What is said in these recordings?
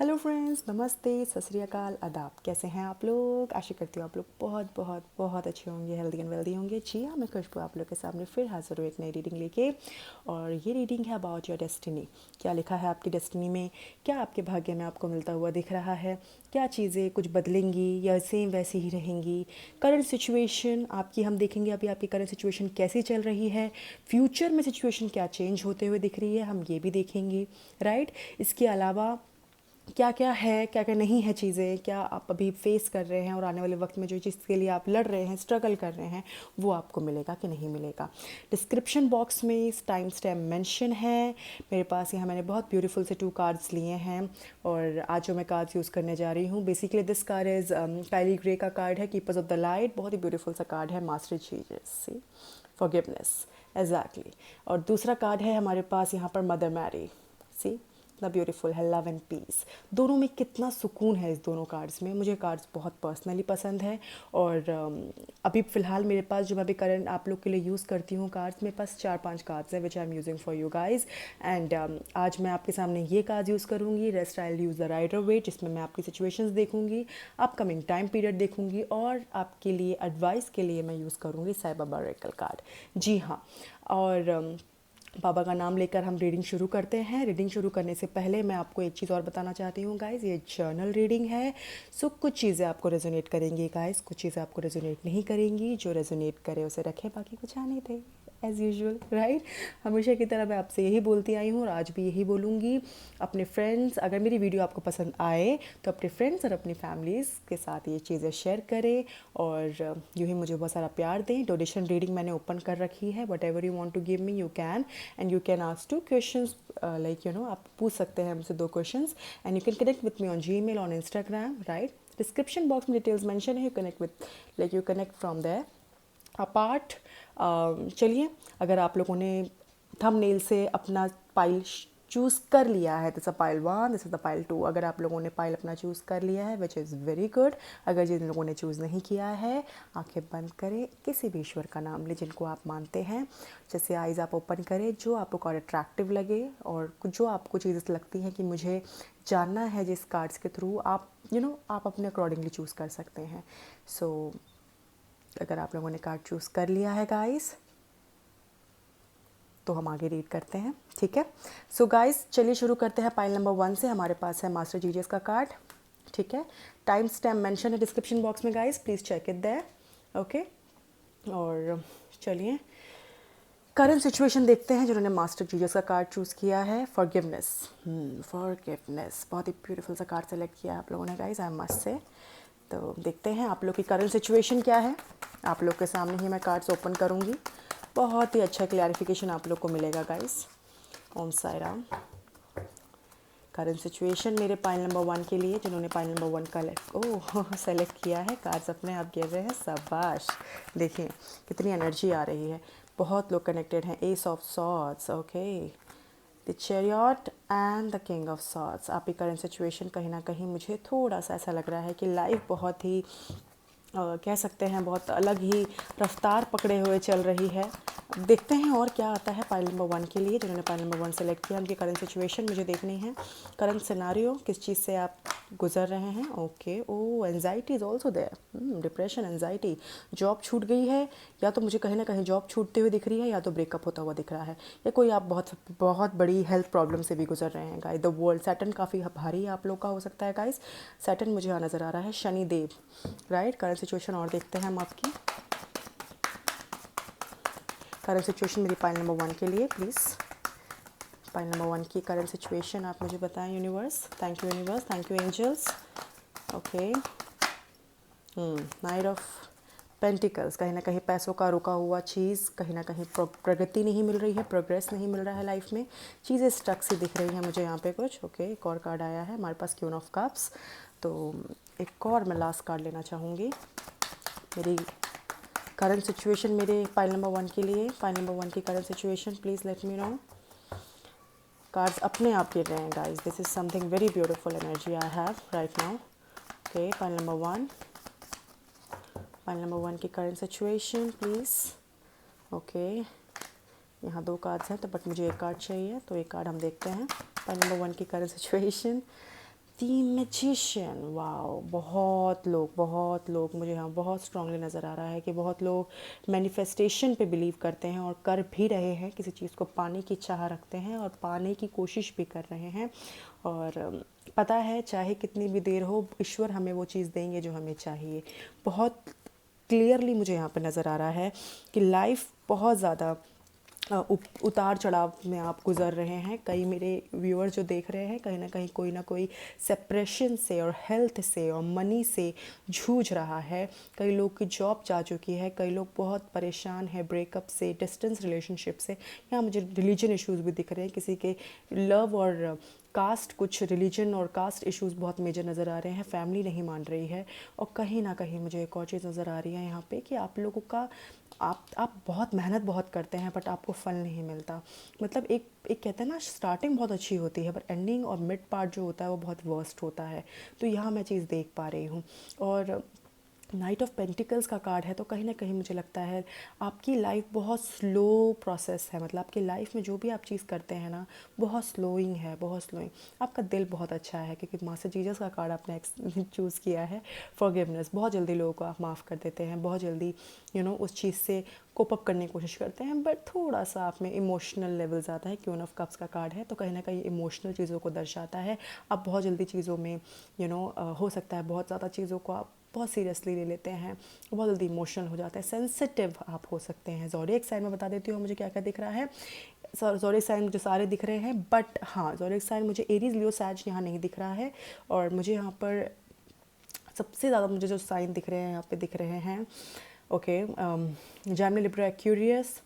Hello friends, नमस्ते, सत श्री अकाल, आदाब। कैसे हैं आप लोग? आशा करती हूँ आप लोग बहुत बहुत बहुत अच्छे होंगे, हेल्दी एंड वेल्दी होंगे। जी हाँ, मैं खुशबू आप लोग के सामने फिर हाजिर हूँ एक नई रीडिंग लेके। और ये रीडिंग है अबाउट योर डेस्टिनी। क्या लिखा है आपकी डेस्टिनी में? क्या आपके भाग्य में आपको मिलता हुआ दिख रहा है? क्या चीज़ें कुछ बदलेंगी या सेम वैसी ही रहेंगी? करंट सिचुएशन आपकी हम देखेंगे, अभी आपकी करंट सिचुएशन कैसी चल रही है। फ्यूचर में सिचुएशन क्या चेंज होते हुए दिख रही है, हम ये भी देखेंगे। राइट। इसके अलावा क्या क्या है, क्या क्या नहीं है चीज़ें, क्या आप अभी फेस कर रहे हैं और आने वाले वक्त में जो चीज़ के लिए आप लड़ रहे हैं, स्ट्रगल कर रहे हैं, वो आपको मिलेगा कि नहीं मिलेगा। डिस्क्रिप्शन बॉक्स में इस टाइम स्टैम्प मेंशन है। मेरे पास यहाँ मैंने बहुत ब्यूटीफुल से 2 कार्ड्स लिए हैं और आज जो मैं कार्ड्स यूज़ करने जा रही हूँ, basically this card is Kylie grey का कार्ड है, कीपर्स ऑफ द लाइट। बहुत ही ब्यूटीफुल सा कार्ड है, मास्टर चीजेस, फॉरगिवनेस, एग्जैक्टली। और दूसरा कार्ड है हमारे पास यहाँ पर मदर मैरी, सी कितना ब्यूटीफुल है, लव एंड पीस। दोनों में कितना सुकून है इस दोनों कार्ड्स में। मुझे कार्ड्स बहुत पर्सनली पसंद है। और अभी फ़िलहाल मेरे पास जो मैं अभी करंट आप लोग के लिए यूज़ करती हूँ कार्ड्स, मेरे पास 4-5 कार्ड्स हैं which I am using for you guys. And आज मैं आपके सामने ये कार्ड यूज़ करूँगी, rest I use the Rider Waite, जिसमें मैं आपकी सिचुएशंस देखूँगी, अपकमिंग टाइम पीरियड देखूँगी और आपके लिए एडवाइस के लिए मैं यूज़ करूँगी साई बाबा ऑरेकल कार्ड। जी हाँ। और बाबा का नाम लेकर हम रीडिंग शुरू करते हैं। रीडिंग शुरू करने से पहले मैं आपको एक चीज़ और बताना चाहती हूँ गाइज़, ये जर्नल रीडिंग है। सो कुछ चीज़ें आपको रेजोनेट करेंगी गाइज़, कुछ चीज़ें आपको रेजोनेट नहीं करेंगी। जो रेजोनेट करे उसे रखें, बाकी कुछ आने थे एज़ यूजुअल, राइट। हमेशा की तरह मैं आपसे यही बोलती आई हूँ और आज भी यही बोलूँगी। अपने फ्रेंड्स, अगर मेरी वीडियो आपको पसंद आए तो अपने फ्रेंड्स और अपनी फैमिलीज़ के साथ ये चीज़ें शेयर करें और यूँ ही मुझे बहुत सारा प्यार दें। डोनेशन रीडिंग मैंने ओपन कर रखी है, whatever you want to give me you can, and you can ask 2 questions, like आप पूछ सकते हैं मुझसे 2 questions. And you can connect with me on Gmail, on Instagram, right. Description box में डिटेल्स मेंशन है, you connect with, like you connect from there apart. चलिए, अगर आप लोगों ने थंबनेल से अपना पाइल चूज़ कर लिया है, this a pile 1, this is the pile 2। अगर आप लोगों ने पाइल अपना चूज़ कर लिया है, विच इज़ वेरी गुड। अगर जिन लोगों ने चूज़ नहीं किया है, आंखें बंद करें, किसी भी ईश्वर का नाम लें जिनको आप मानते हैं। जैसे आइज़ आप ओपन करें, जो आपको और अट्रैक्टिव लगे और जो आपको चीज़ें लगती हैं कि मुझे जानना है जिस कार्ड्स के थ्रू, आप आप अपने अकॉर्डिंगली चूज़ कर सकते हैं। सो अगर आप लोगों ने कार्ड चूज़ कर लिया है गाइस, तो हम आगे रीड करते हैं, ठीक है। सो गाइस, चलिए शुरू करते हैं पाइल नंबर 1 से। हमारे पास है मास्टर जीजस का कार्ड, ठीक है। टाइम स्टैम्प मेंशन है डिस्क्रिप्शन बॉक्स में guys, please check it there, okay. और चलिए करंट सिचुएशन देखते हैं जिन्होंने मास्टर जीजस का कार्ड चूज़ किया है। फॉरगिवनेस, फॉरगिवनेस, बहुत ही ब्यूटीफुल सा कार्ड सेलेक्ट किया है आप लोगों ने गाइस, आई मस्ट से। तो देखते हैं आप लोग की करंट सिचुएशन क्या है। आप लोग के सामने ही मैं कार्ड्स ओपन करूँगी, बहुत ही अच्छा क्लैरिफिकेशन आप लोग को मिलेगा गाइस। ओम साई राम। करंट सिचुएशन मेरे पाइल नंबर 1 के लिए, जिन्होंने पाइल नंबर 1 का सेलेक्ट किया है, कार्ड्स अपने आप गिर रहे हैं, शाबाश। देखिए कितनी एनर्जी आ रही है, बहुत लोग कनेक्टेड हैं। S of swords, okay, the chariot and the king of swords. आपकी करंट सिचुएशन कहीं ना कहीं मुझे थोड़ा सा ऐसा लग रहा है कि लाइफ बहुत ही कह सकते हैं बहुत अलग ही रफ्तार पकड़े हुए चल रही है। अब देखते हैं और क्या आता है पाइल नंबर 1 के लिए, जिन्होंने पाइल नंबर 1 सेलेक्ट किया। उनकी करंट सिचुएशन मुझे देखनी है, करंट सिनारियो, किस चीज़ से आप गुजर रहे हैं। Okay, oh anxiety is also there, depression, anxiety. Job छूट गई है, या तो मुझे कहीं ना कहीं जॉब छूटते हुए दिख रही है, या तो ब्रेकअप होता हुआ दिख रहा है, या कोई आप बहुत बहुत बड़ी हेल्थ प्रॉब्लम से भी गुजर रहे हैं गाइस। द वर्ल्ड, सैटर्न काफ़ी भारी आप लोग का हो सकता है गाइस। सैटर्न मुझे यहाँ नज़र आ रहा है, Shani Dev, right. Current situation और देखते हैं हम आपकी करंट सिचुएशन मेरी पाइल नंबर 1 के लिए, प्लीज़। पाइल नंबर 1 की करंट सिचुएशन आप मुझे बताएं universe. Thank you universe, thank you angels. Okay, knight of pentacles, कहीं ना कहीं पैसों का रुका हुआ चीज़, कहीं ना कहीं प्रगति नहीं मिल रही है, प्रोग्रेस नहीं मिल रहा है लाइफ में, चीज़ें स्टक सी दिख रही हैं मुझे यहाँ पे कुछ। ओके, एक और कार्ड आया है हमारे पास, क्वीन ऑफ कप्स। तो एक और मैं लास्ट कार्ड लेना चाहूँगी मेरी करंट सिचुएशन मेरे पाइल नंबर 1 के लिए। पाइल नंबर 1 की current situation, please let me know. Cards अपने आप गिर रहे हैं guys, this is something very beautiful energy I have right now. Okay, pile number 1, pile number 1 की करंट सिचुएशन प्लीज़। ओके, यहाँ 2 कार्ड्स हैं तो बट मुझे एक कार्ड चाहिए, तो एक कार्ड हम देखते हैं। पाइल नंबर 1 की current situation, the magician, wow, बहुत लोग मुझे यहाँ बहुत स्ट्रांगली नज़र आ रहा है कि बहुत लोग मैनिफेस्टेशन पे बिलीव करते हैं और कर भी रहे हैं, किसी चीज़ को पाने की चाह रखते हैं और पाने की कोशिश भी कर रहे हैं। और पता है चाहे कितनी भी देर हो, ईश्वर हमें वो चीज़ देंगे जो हमें चाहिए। बहुत क्लियरली मुझे यहाँ पे नज़र आ रहा है कि लाइफ बहुत ज़्यादा उतार चढ़ाव में आप गुज़र रहे हैं। कई मेरे व्यूअर जो देख रहे हैं, कहीं ना कोई सेपरेशन से और हेल्थ से और मनी से जूझ रहा है। कई लोग की जॉब जा चुकी है, कई लोग बहुत परेशान है ब्रेकअप से, डिस्टेंस रिलेशनशिप से। यहाँ मुझे रिलीजन इश्यूज भी दिख रहे हैं, किसी के लव और कास्ट, कुछ रिलीजन और कास्ट इश्यूज बहुत मेजर नज़र आ रहे हैं, फैमिली नहीं मान रही है। और कहीं ना कहीं मुझे एक और चीज़ नज़र आ रही है यहाँ पे कि आप लोगों का आप बहुत मेहनत बहुत करते हैं बट आपको फल नहीं मिलता। मतलब एक एक कहते हैं ना, स्टार्टिंग बहुत अच्छी होती है पर एंडिंग और मिड पार्ट जो होता है वो बहुत वर्स्ट होता है। तो यहाँ मैं चीज़ देख पा रही हूँ। और नाइट ऑफ पेंटिकल्स का कार्ड है, तो कहीं ना कहीं मुझे लगता है आपकी लाइफ बहुत स्लो प्रोसेस है। मतलब आपकी लाइफ में जो भी आप चीज़ करते हैं ना, बहुत स्लोइंग है, बहुत स्लोइंग। आपका दिल बहुत अच्छा है क्योंकि मास्टर जीसस का कार्ड आपने चूज़ किया है। फॉरगिवनेस, बहुत जल्दी लोगों को आप माफ़ कर देते हैं, बहुत जल्दी उस चीज़ से कोप अप करने की कोशिश करते हैं, बट थोड़ा सा आप में इमोशनल लेवल ज़्यादा है। क्वीन ऑफ कप्स का कार्ड है, तो कहीं ना कहीं इमोशनल चीज़ों को दर्शाता है। आप बहुत जल्दी चीज़ों में हो सकता है बहुत ज़्यादा चीज़ों को आप बहुत सीरियसली ले लेते हैं, बहुत जल्दी इमोशनल हो जाते हैं, सेंसिटिव आप हो सकते हैं। ज़ोडिएक साइन में बता देती हूँ मुझे क्या क्या दिख रहा है। ज़ोडिएक साइन मुझे सारे दिख रहे हैं, बट हाँ, ज़ोडिएक साइन मुझे एरीज, लियो, सैज यहाँ नहीं दिख रहा है। और मुझे यहाँ पर सबसे ज़्यादा मुझे जो साइन दिख रहे हैं यहाँ पे दिख रहे हैं, ओके, जेमिनी, लिब्रा, एक्वेरियस,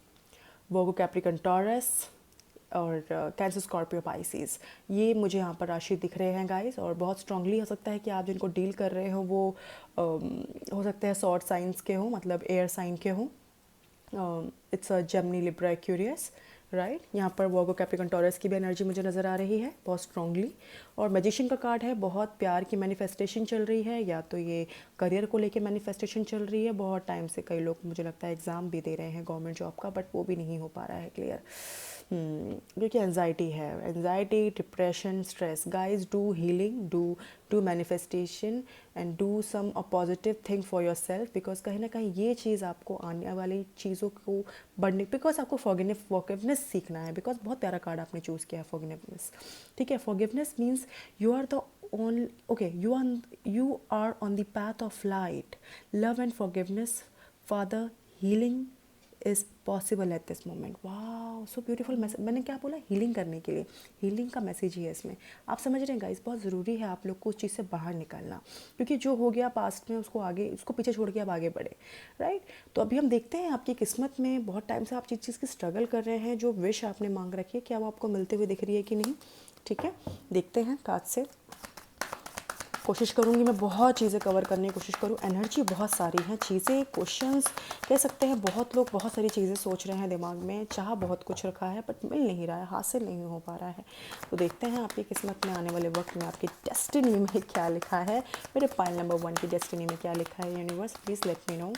वर्गो, कैप्रिकॉर्न, टॉरस और कैंसर, स्कॉर्पियो, पाइसिस। ये मुझे यहाँ पर राशि दिख रहे हैं गाइस। और बहुत स्ट्रांगली हो सकता है कि आप जिनको डील कर रहे हो वो हो सकते हैं सॉर्ट साइंस के हों, मतलब एयर साइन के हों। It's a Gemini, Libra, Aquarius, right. यहाँ पर वर्गो, कैप्रिकॉर्न, टॉरस की भी एनर्जी मुझे नज़र आ रही है बहुत स्ट्रांगली। और मैजिशियन का कार्ड है, बहुत प्यार की मैनिफेस्टेशन चल रही है, या तो ये करियर को लेके मैनिफेस्टेशन चल रही है। बहुत टाइम से कई लोग मुझे लगता है एग्ज़ाम भी दे रहे हैं गवर्नमेंट जॉब का, बट वो भी नहीं हो पा रहा है क्लियर, क्योंकि एनजाइटी है, anxiety, depression, stress. Guys, do healing, do manifestation and do some a positive thing for yourself, because कहीं ना कहीं ये चीज़ आपको आने वाली चीज़ों को बढ़ने, बिकॉज आपको फॉरगिवनेस सीखना है। बिकॉज बहुत प्यारा कार्ड आपने चूज़ किया है, फॉरगिवनेस, ठीक है। Forgiveness means you are the only, okay, you are on the path of light. Love and forgiveness, Father, healing is possible at this moment. वाह, सो ब्यूटीफुल मैसेज। मैंने क्या बोला, हीलिंग करने के लिए, हीलिंग का मैसेज ही है इसमें। आप समझ रहे हैं गाइस, बहुत ज़रूरी है आप लोग को उस चीज़ से बाहर निकलना, क्योंकि जो हो गया पास्ट में उसको आगे, उसको पीछे छोड़ के आप आगे बढ़े, राइट। तो अभी हम देखते हैं आपकी किस्मत में बहुत टाइम से आप जिस चीज़ की स्ट्रगल कर रहे हैं, जो विश आपने मांग रखी है, क्या वो आपको मिलते हुए दिख रही है कि नहीं, ठीक है। देखते हैं कार्ड से। कोशिश करूँगी मैं बहुत चीज़ें कवर करने की कोशिश करूँ। एनर्जी बहुत सारी है, चीज़ें, क्वेश्चंस कह सकते हैं। बहुत लोग बहुत सारी चीज़ें सोच रहे हैं दिमाग में, चाह बहुत कुछ रखा है बट मिल नहीं रहा है, हासिल नहीं हो पा रहा है। तो देखते हैं आपकी किस्मत में आने वाले वक्त में आपकी डेस्टिनी में क्या लिखा है। मेरे पाइल नंबर 1 की डेस्टिनी में क्या लिखा है। Universe, please let me know.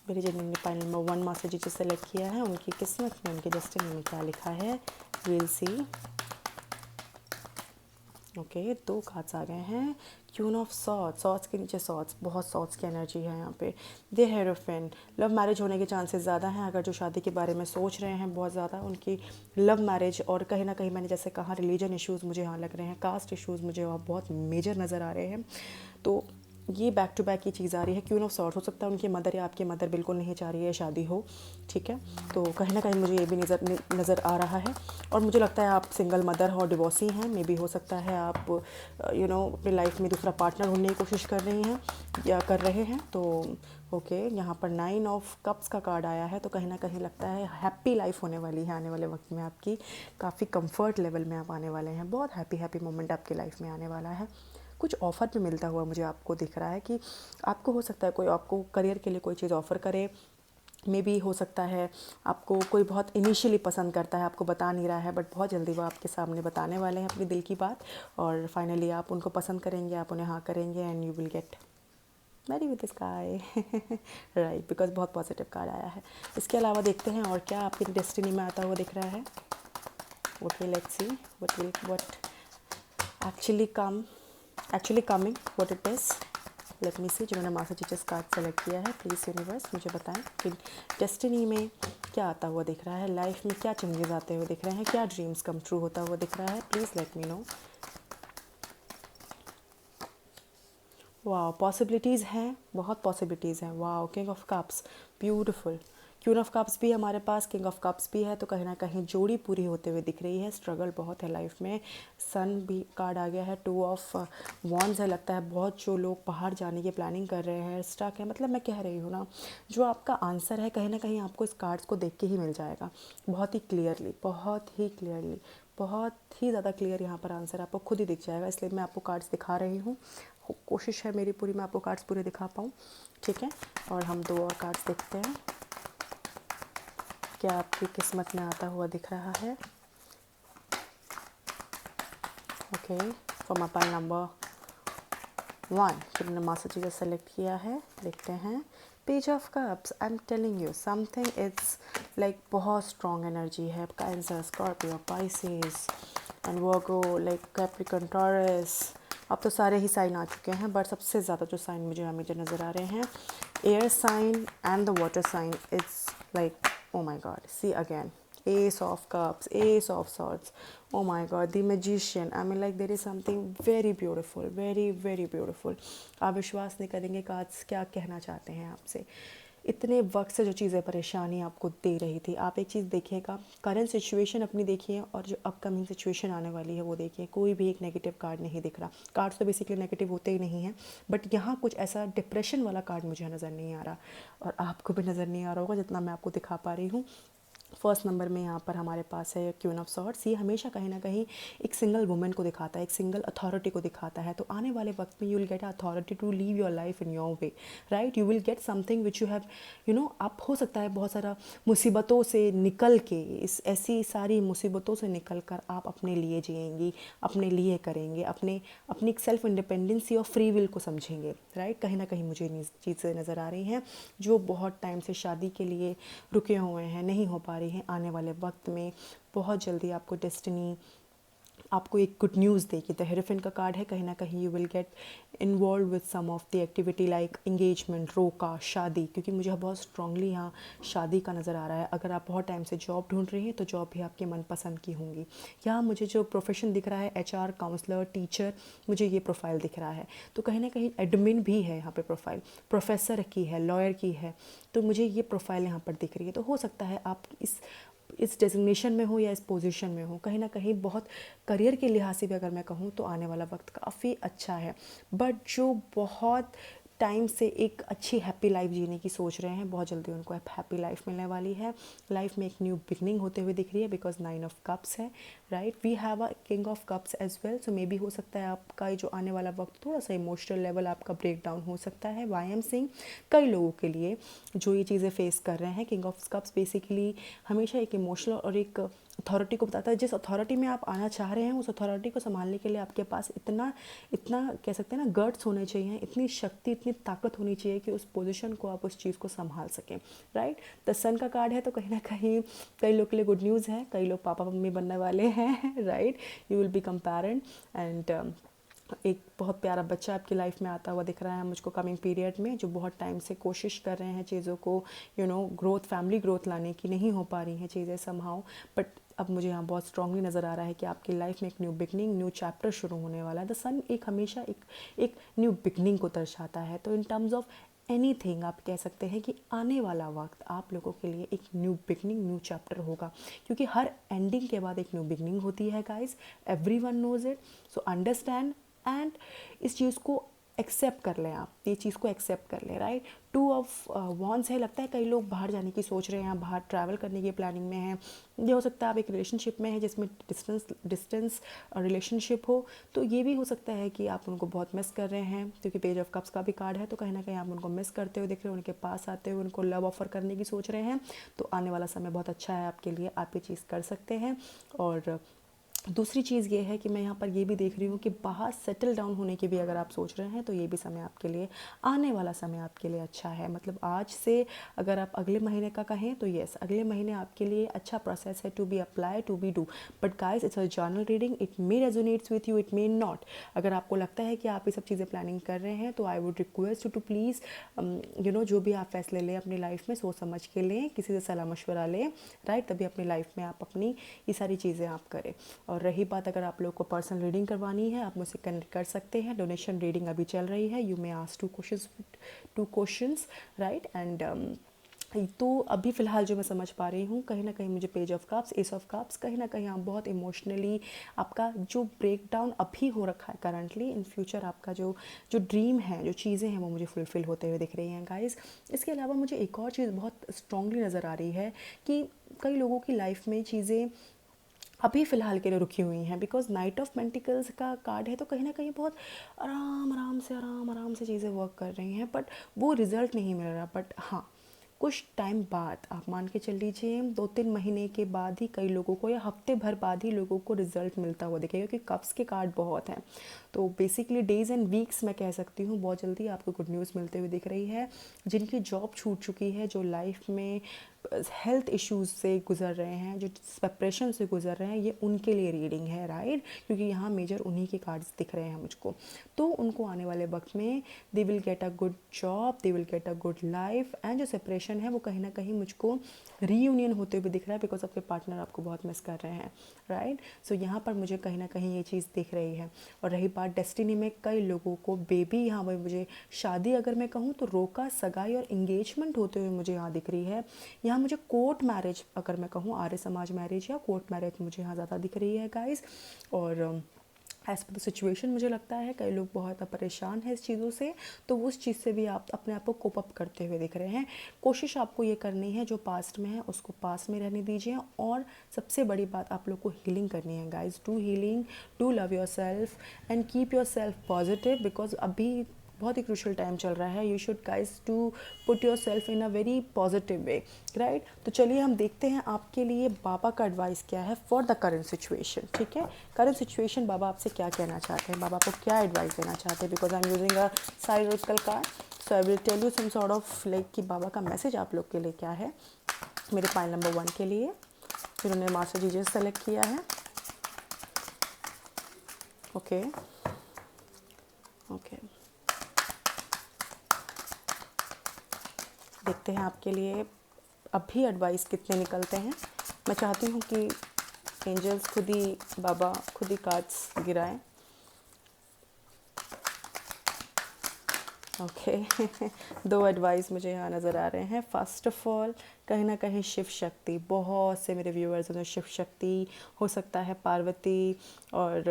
मेरे जिन्होंने पाइल नंबर 1 मास्टर जी सेलेक्ट किया है, उनकी किस्मत में, उनकी डेस्टिनी में क्या लिखा है। Will see. ओके, 2 कार्ड्स आ गए हैं। क्वीन ऑफ सॉर्ड्स, सॉर्ड्स के नीचे सॉर्ड्स, बहुत सॉर्ड्स की एनर्जी है यहाँ पे। द हेरोफेंट, लव मैरिज होने के चांसेस ज़्यादा हैं। अगर जो शादी के बारे में सोच रहे हैं बहुत ज़्यादा, उनकी लव मैरिज, और कहीं ना कहीं मैंने जैसे कहा रिलीजन इश्यूज़ मुझे यहाँ लग रहे हैं, कास्ट इश्यूज़ मुझे वहाँ बहुत मेजर नज़र आ रहे हैं। तो ये बैक टू बैक की चीज़ आ रही है। क्वीन ऑफ सॉर्ड्स, हो सकता है उनकी मदर या आपकी मदर बिल्कुल नहीं चाह रही है शादी हो, ठीक है। तो कहीं ना कहीं मुझे ये भी नज़र आ रहा है। और मुझे लगता है आप सिंगल मदर और डिवोर्सी हैं। मे बी हो सकता है आप अपनी लाइफ में दूसरा पार्टनर ढूंढने की कोशिश कर रही हैं या कर रहे हैं। तो ओके, यहाँ पर 9 ऑफ कप्स का कार्ड आया है, तो कहीं ना कहीं लगता है हैप्पी लाइफ होने वाली है आने वाले वक्त में आपकी। काफ़ी कंफर्ट लेवल में आप आने वाले हैं, बहुत हैप्पी मोमेंट आपकी लाइफ में आने वाला है। कुछ ऑफ़र भी मिलता हुआ मुझे आपको दिख रहा है कि आपको हो सकता है कोई आपको करियर के लिए कोई चीज़ ऑफ़र करे। मे बी हो सकता है आपको कोई बहुत इनिशियली पसंद करता है, आपको बता नहीं रहा है, बट बहुत जल्दी वो आपके सामने बताने वाले हैं अपने दिल की बात, और फाइनली आप उनको पसंद करेंगे, आप उन्हें हाँ करेंगे and you will gate Mary with this guy, right, because बहुत पॉजिटिव कार्ड आया है। इसके अलावा देखते हैं और क्या आपकी डेस्टिनी में आता हुआ दिख रहा है। What will let's see, what actually coming what it is. Let me see, जिन्होंने मास्टर टीचर्स कार्ड सेलेक्ट किया है, प्लीज़ यूनिवर्स मुझे बताएं कि डेस्टिनी में क्या आता हुआ दिख रहा है, लाइफ में क्या चेंजेस आते हुए दिख रहे हैं, क्या ड्रीम्स कम ट्रू होता हुआ दिख रहा है। Please let me know. वाह, पॉसिबिलिटीज़ हैं, बहुत पॉसिबिलिटीज़ हैं। वाह, king of cups, beautiful. Queen of cups भी हमारे पास, किंग ऑफ कप्स भी है, तो कहीं ना कहीं जोड़ी पूरी होते हुए दिख रही है। स्ट्रगल बहुत है लाइफ में। सन भी कार्ड आ गया है, 2 ऑफ वॉन्ड्स है। लगता है बहुत जो लोग बाहर जाने की प्लानिंग कर रहे हैं, स्टक है, मतलब मैं कह रही हूँ ना, जो आपका आंसर है कहीं ना कहीं आपको इस कार्ड्स को देख के ही मिल जाएगा, बहुत ही क्लियरली, बहुत ही क्लियरली, बहुत ही ज़्यादा क्लियर यहाँ पर आंसर आपको खुद ही दिख जाएगा। इसलिए मैं आपको कार्ड्स दिखा रही हूँ। कोशिश है मेरी पूरी, मैं आपको कार्ड्स पूरे दिखा पाऊँ, ठीक है। और हम 2 और कार्ड्स देखते हैं क्या आपकी किस्मत में आता हुआ दिख रहा है। Okay, for my pile number 1 जिन्होंने मास्टर टीचर सेलेक्ट किया है, देखते हैं। Page of cups, I am telling you something, it's like बहुत स्ट्रॉन्ग एनर्जी है। Cancer, Scorpio, Pisces and Virgo, like Capricorn, taurus. अब तो सारे ही साइन आ चुके हैं, बट सबसे ज़्यादा जो साइन मुझे हमें नज़र आ रहे हैं, air sign and the water sign. It's like, oh my god, see again, ace of cups, ace of swords, oh my god, the magician, I mean like there is something very beautiful, very very beautiful। आप विश्वास नहीं करेंगे cards क्या कहना चाहते हैं आपसे। इतने वक्त से जो चीज़ें परेशानी आपको दे रही थी, आप एक चीज़ देखिएगा, करंट सिचुएशन अपनी देखिए और जो अपकमिंग सिचुएशन आने वाली है वो देखिए। कोई भी एक नेगेटिव कार्ड नहीं दिख रहा। कार्ड्स तो बेसिकली नेगेटिव होते ही नहीं हैं, बट यहाँ कुछ ऐसा डिप्रेशन वाला कार्ड मुझे नज़र नहीं आ रहा, और आपको भी नज़र नहीं आ रहा होगा जितना मैं आपको दिखा पा रही हूँ। फर्स्ट नंबर में यहाँ पर हमारे पास है क्वीन ऑफ सॉर्ड्स। ये हमेशा कहीं ना कहीं एक सिंगल वुमेन को दिखाता है, एक सिंगल अथॉरिटी को दिखाता है। तो आने वाले वक्त में you will get authority to live your life in your way, right. You will get something which you have, you know, आप हो सकता है बहुत सारा मुसीबतों से निकल के, इस ऐसी सारी मुसीबतों से निकल कर आप अपने लिए जिएंगी, अपने लिए करेंगे, अपनी एक सेल्फ इंडिपेंडेंसी और फ्री विल को समझेंगे, राइट। कहीं ना कहीं मुझे चीज़ें नज़र आ रही हैं जो बहुत टाइम से शादी के लिए रुके हुए हैं, नहीं हो पा रही हैं। आने वाले वक्त में बहुत जल्दी आपको डेस्टिनी आपको एक गुड न्यूज़ देगी। द हेरोफिन का कार्ड है, कहीं ना कहीं you will get involve with some of the activity like engagement, रोका, शादी, क्योंकि मुझे बहुत स्ट्रांगली यहाँ शादी का नज़र आ रहा है। अगर आप बहुत टाइम से जॉब ढूंढ रही हैं तो जॉब भी आपके मनपसंद की होंगी। यहाँ मुझे जो प्रोफेशन दिख रहा है, HR, काउंसलर, टीचर, मुझे ये प्रोफाइल दिख रहा है। तो कहीं ना कहीं एडमिन भी है यहाँ पे प्रोफाइल, प्रोफेसर की है, लॉयर की है, तो मुझे ये प्रोफाइल यहाँ पर दिख रही है। तो हो सकता है आप इस डेजिग्नेशन में हो या इस पोजीशन में हो, कहीं ना कहीं बहुत करियर के लिहाज से भी अगर मैं कहूँ तो आने वाला वक्त काफ़ी अच्छा है। बट जो बहुत टाइम से एक अच्छी हैप्पी लाइफ जीने की सोच रहे हैं, बहुत जल्दी उनको हैप्पी लाइफ मिलने वाली है। लाइफ में एक न्यू बिगनिंग होते हुए दिख रही है, बिकॉज 9 ऑफ कप्स है, right. We have a king of cups as well, so maybe हो सकता है आपका जो आने वाला वक्त थोड़ा सा इमोशनल लेवल आपका ब्रेक डाउन हो सकता है। वाई एम सिंह कई लोगों के लिए जो ये चीज़ें फेस कर रहे हैं, किंग ऑफ कप्स बेसिकली हमेशा एक इमोशनल और एक अथॉरिटी को बताता है। जिस अथॉरिटी में आप आना चाह रहे हैं, उस अथॉरिटी को संभालने के लिए आपके पास इतना इतना कह सकते हैं ना, गट्स होने चाहिए, इतनी शक्ति, इतनी ताकत होनी चाहिए कि उस पोजीशन को आप उस चीज़ को संभाल सकें, राइट। द सन का कार्ड है, तो कहीं ना कहीं कई लोग के लिए गुड न्यूज़ है, कई लोग पापा मम्मी बनने वाले हैं, right. You will be coparent and एक बहुत प्यारा बच्चा आपकी लाइफ में आता हुआ दिख रहा है मुझको कमिंग पीरियड में, जो बहुत टाइम से कोशिश कर रहे हैं चीज़ों को, you know, growth, family growth लाने की, नहीं हो पा रही हैं चीज़ें समहाउ। बट अब मुझे यहाँ बहुत स्ट्रांगली नज़र आ रहा है कि आपकी लाइफ में एक न्यू बिगनिंग, न्यू चैप्टर शुरू होने वाला है। द सन एक हमेशा एक न्यू बिगनिंग को दर्शाता है। तो इन टर्म्स ऑफ एनीथिंग आप कह सकते हैं कि आने वाला वक्त आप लोगों के लिए एक न्यू बिगनिंग, न्यू चैप्टर होगा, क्योंकि हर एंडिंग के बाद एक न्यू बिगनिंग होती है guys, everyone knows it. So understand and इस चीज़ को एक्सेप्ट कर लें, आप ये चीज़ को एक्सेप्ट कर लें, राइट। 2 ऑफ वॉन्ड्स है, लगता है कई लोग बाहर जाने की सोच रहे हैं, बाहर ट्रैवल करने की प्लानिंग में हैं। ये हो सकता है आप एक रिलेशनशिप में हैं जिसमें डिस्टेंस रिलेशनशिप हो, तो ये भी हो सकता है कि आप उनको बहुत मिस कर रहे हैं, क्योंकि पेज ऑफ कप्स का भी कार्ड है। तो कहीं ना कहीं आप उनको मिस करते हुए दिख रहे हो, उनके पास आते हुए उनको लव ऑफर करने की सोच रहे हैं। तो आने वाला समय बहुत अच्छा है आपके लिए, आप ये चीज़ कर सकते हैं। और दूसरी चीज़ ये है कि मैं यहाँ पर ये भी देख रही हूँ कि बाहर सेटल डाउन होने की भी अगर आप सोच रहे हैं तो ये भी समय आपके लिए, आने वाला समय आपके लिए अच्छा है। मतलब आज से अगर आप अगले महीने का कहें तो यस, अगले महीने आपके लिए अच्छा प्रोसेस है to be apply, to be do. But guys, it's a general reading, it may resonates with you, it may not. अगर आपको लगता है कि आप ये सब चीज़ें प्लानिंग कर रहे हैं तो I would request you to please जो भी आप फैसले लें अपनी लाइफ में सोच समझ के लें, किसी से सलाह मशवरा लें, राइट। तभी अपनी लाइफ में आप अपनी ये सारी चीज़ें आप करें। और रही बात, अगर आप लोग को पर्सनल रीडिंग करवानी है, आप मुझसे कनेक्ट कर सकते हैं। डोनेशन रीडिंग अभी चल रही है। You may ask two questions, right. And तो अभी फ़िलहाल जो मैं समझ पा रही हूँ, कहीं ना कहीं मुझे page of cups, S of cups, कहीं ना कहीं आप बहुत इमोशनली, आपका जो ब्रेक डाउन अभी हो रखा है करंटली, इन फ्यूचर आपका जो जो ड्रीम है, जो चीज़ें हैं, वो मुझे फुलफ़िल होते हुए दिख रही हैं गाइस। इसके अलावा मुझे एक और चीज़ बहुत स्ट्रांगली नज़र आ रही है कि कई लोगों की लाइफ में चीज़ें अभी फ़िलहाल के लिए रुकी हुई हैं। बिकॉज नाइट ऑफ पेंटिकल्स का कार्ड है, तो कहीं ना कहीं बहुत आराम आराम से चीज़ें वर्क कर रही हैं, बट वो रिज़ल्ट नहीं मिल रहा। बट हाँ, कुछ टाइम बाद, आप मान के चल लीजिए 2-3 महीने के बाद ही कई लोगों को, या हफ्ते भर बाद ही लोगों को रिजल्ट मिलता हुआ दिखेगा, क्योंकि कप्स के कार्ड बहुत हैं। तो बेसिकली डेज़ एंड वीक्स मैं कह सकती हूँ, बहुत जल्दी आपको गुड न्यूज़ मिलते हुए दिख रही है। जिनकी जॉब छूट चुकी है, जो लाइफ में हेल्थ इश्यूज से गुजर रहे हैं, जो सेपरेशन से गुजर रहे हैं, ये उनके लिए रीडिंग है, राइट। क्योंकि यहाँ मेजर उन्हीं के कार्ड्स दिख रहे हैं मुझको। तो उनको आने वाले वक्त में they will get a good job, they will get a good life. And जो सेपरेशन है वो कहीं ना कहीं मुझको रीयूनियन होते हुए दिख रहा है, बिकॉज आपके पार्टनर आपको बहुत मिस कर रहे हैं, राइट। सो यहाँ पर मुझे कहीं ना कहीं ये चीज़ दिख रही है। और रही बात डेस्टिनी में, कई लोगों को बेबी, यहाँ पर मुझे शादी, अगर मैं कहूँ तो रोका, सगाई और इंगेजमेंट होते हुए मुझे यहाँ दिख रही है। यहाँ मुझे कोर्ट मैरिज, अगर मैं कहूँ आर्य समाज मैरिज या कोर्ट मैरिज, मुझे यहाँ ज़्यादा दिख रही है गाइस। और एज़ पर द सिचुएशन मुझे लगता है कई लोग बहुत परेशान हैं इस चीज़ों से, तो उस चीज़ से भी आप अपने आप को कोप अप करते हुए दिख रहे हैं। कोशिश आपको ये करनी है, जो पास्ट में है उसको पास्ट में रहने दीजिए। और सबसे बड़ी बात, आप लोग को हीलिंग करनी है guys. Do healing, do love yourself and keep yourself positive, because अभी बहुत ही क्रूशल टाइम चल रहा है। You should guys to put yourself in a very positive way, right. तो चलिए हम देखते हैं आपके लिए बाबा का एडवाइस क्या है फॉर द करेंट सिचुएशन, ठीक है। करेंट सिचुएशन, बाबा आपसे क्या कहना चाहते हैं, बाबा आपको क्या एडवाइस देना चाहते हैं। Because I am using a theoretical card, so I will tell you some sort of like कि बाबा का मैसेज आप लोग के लिए क्या है। मेरे पाइल नंबर 1 के लिए जिन्होंने मास्टर जीजस सेलेक्ट किया है, ओके ओके। देखते हैं आपके लिए अभी एडवाइस कितने निकलते हैं। मैं चाहती हूँ कि एंजल्स खुद ही, बाबा खुद ही कार्ड्स गिराएं, ओके। दो एडवाइस मुझे यहाँ नज़र आ रहे हैं। फर्स्ट ऑफ ऑल, कहीं ना कहीं शिव शक्ति, बहुत से मेरे व्यूअर्स हैं शिव शक्ति, हो सकता है पार्वती और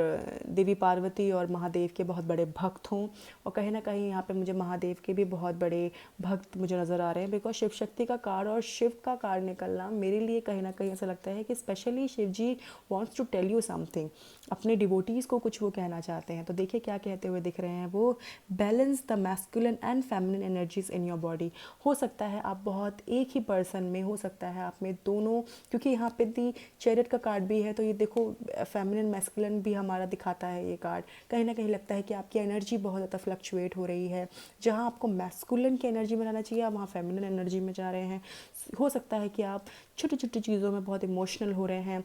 देवी पार्वती और महादेव के बहुत बड़े भक्त हों। और कहीं ना कहीं यहाँ पे मुझे महादेव के भी बहुत बड़े भक्त मुझे नज़र आ रहे हैं। बिकॉज शिव शक्ति का कार्ड और शिव का कार्ड निकलना मेरे लिए कहीं ना कहीं ऐसा लगता है कि specially Shiv ji wants to tell you something, अपने डिवोटीज़ को कुछ वो कहना चाहते हैं। तो देखिए क्या कहते हुए दिख रहे हैं वो, balance the masculine and feminine energies in your body. हो सकता है आप बहुत, एक ही पर्सन में हो सकता है आप में दोनों, क्योंकि यहाँ पे दी चैरियट का कार्ड भी है, तो ये देखो फेमिनिन मैस्कुलिन भी हमारा दिखाता है ये कार्ड। कहीं ना कहीं लगता है कि आपकी एनर्जी बहुत ज़्यादा फ्लक्चुएट हो रही है। जहाँ आपको मैस्कुलिन की एनर्जी में रहना चाहिए, आप वहाँ फेमिनिन एनर्जी में जा रहे हैं। हो सकता है कि आप छोटी छोटी चीज़ों में बहुत इमोशनल हो रहे हैं,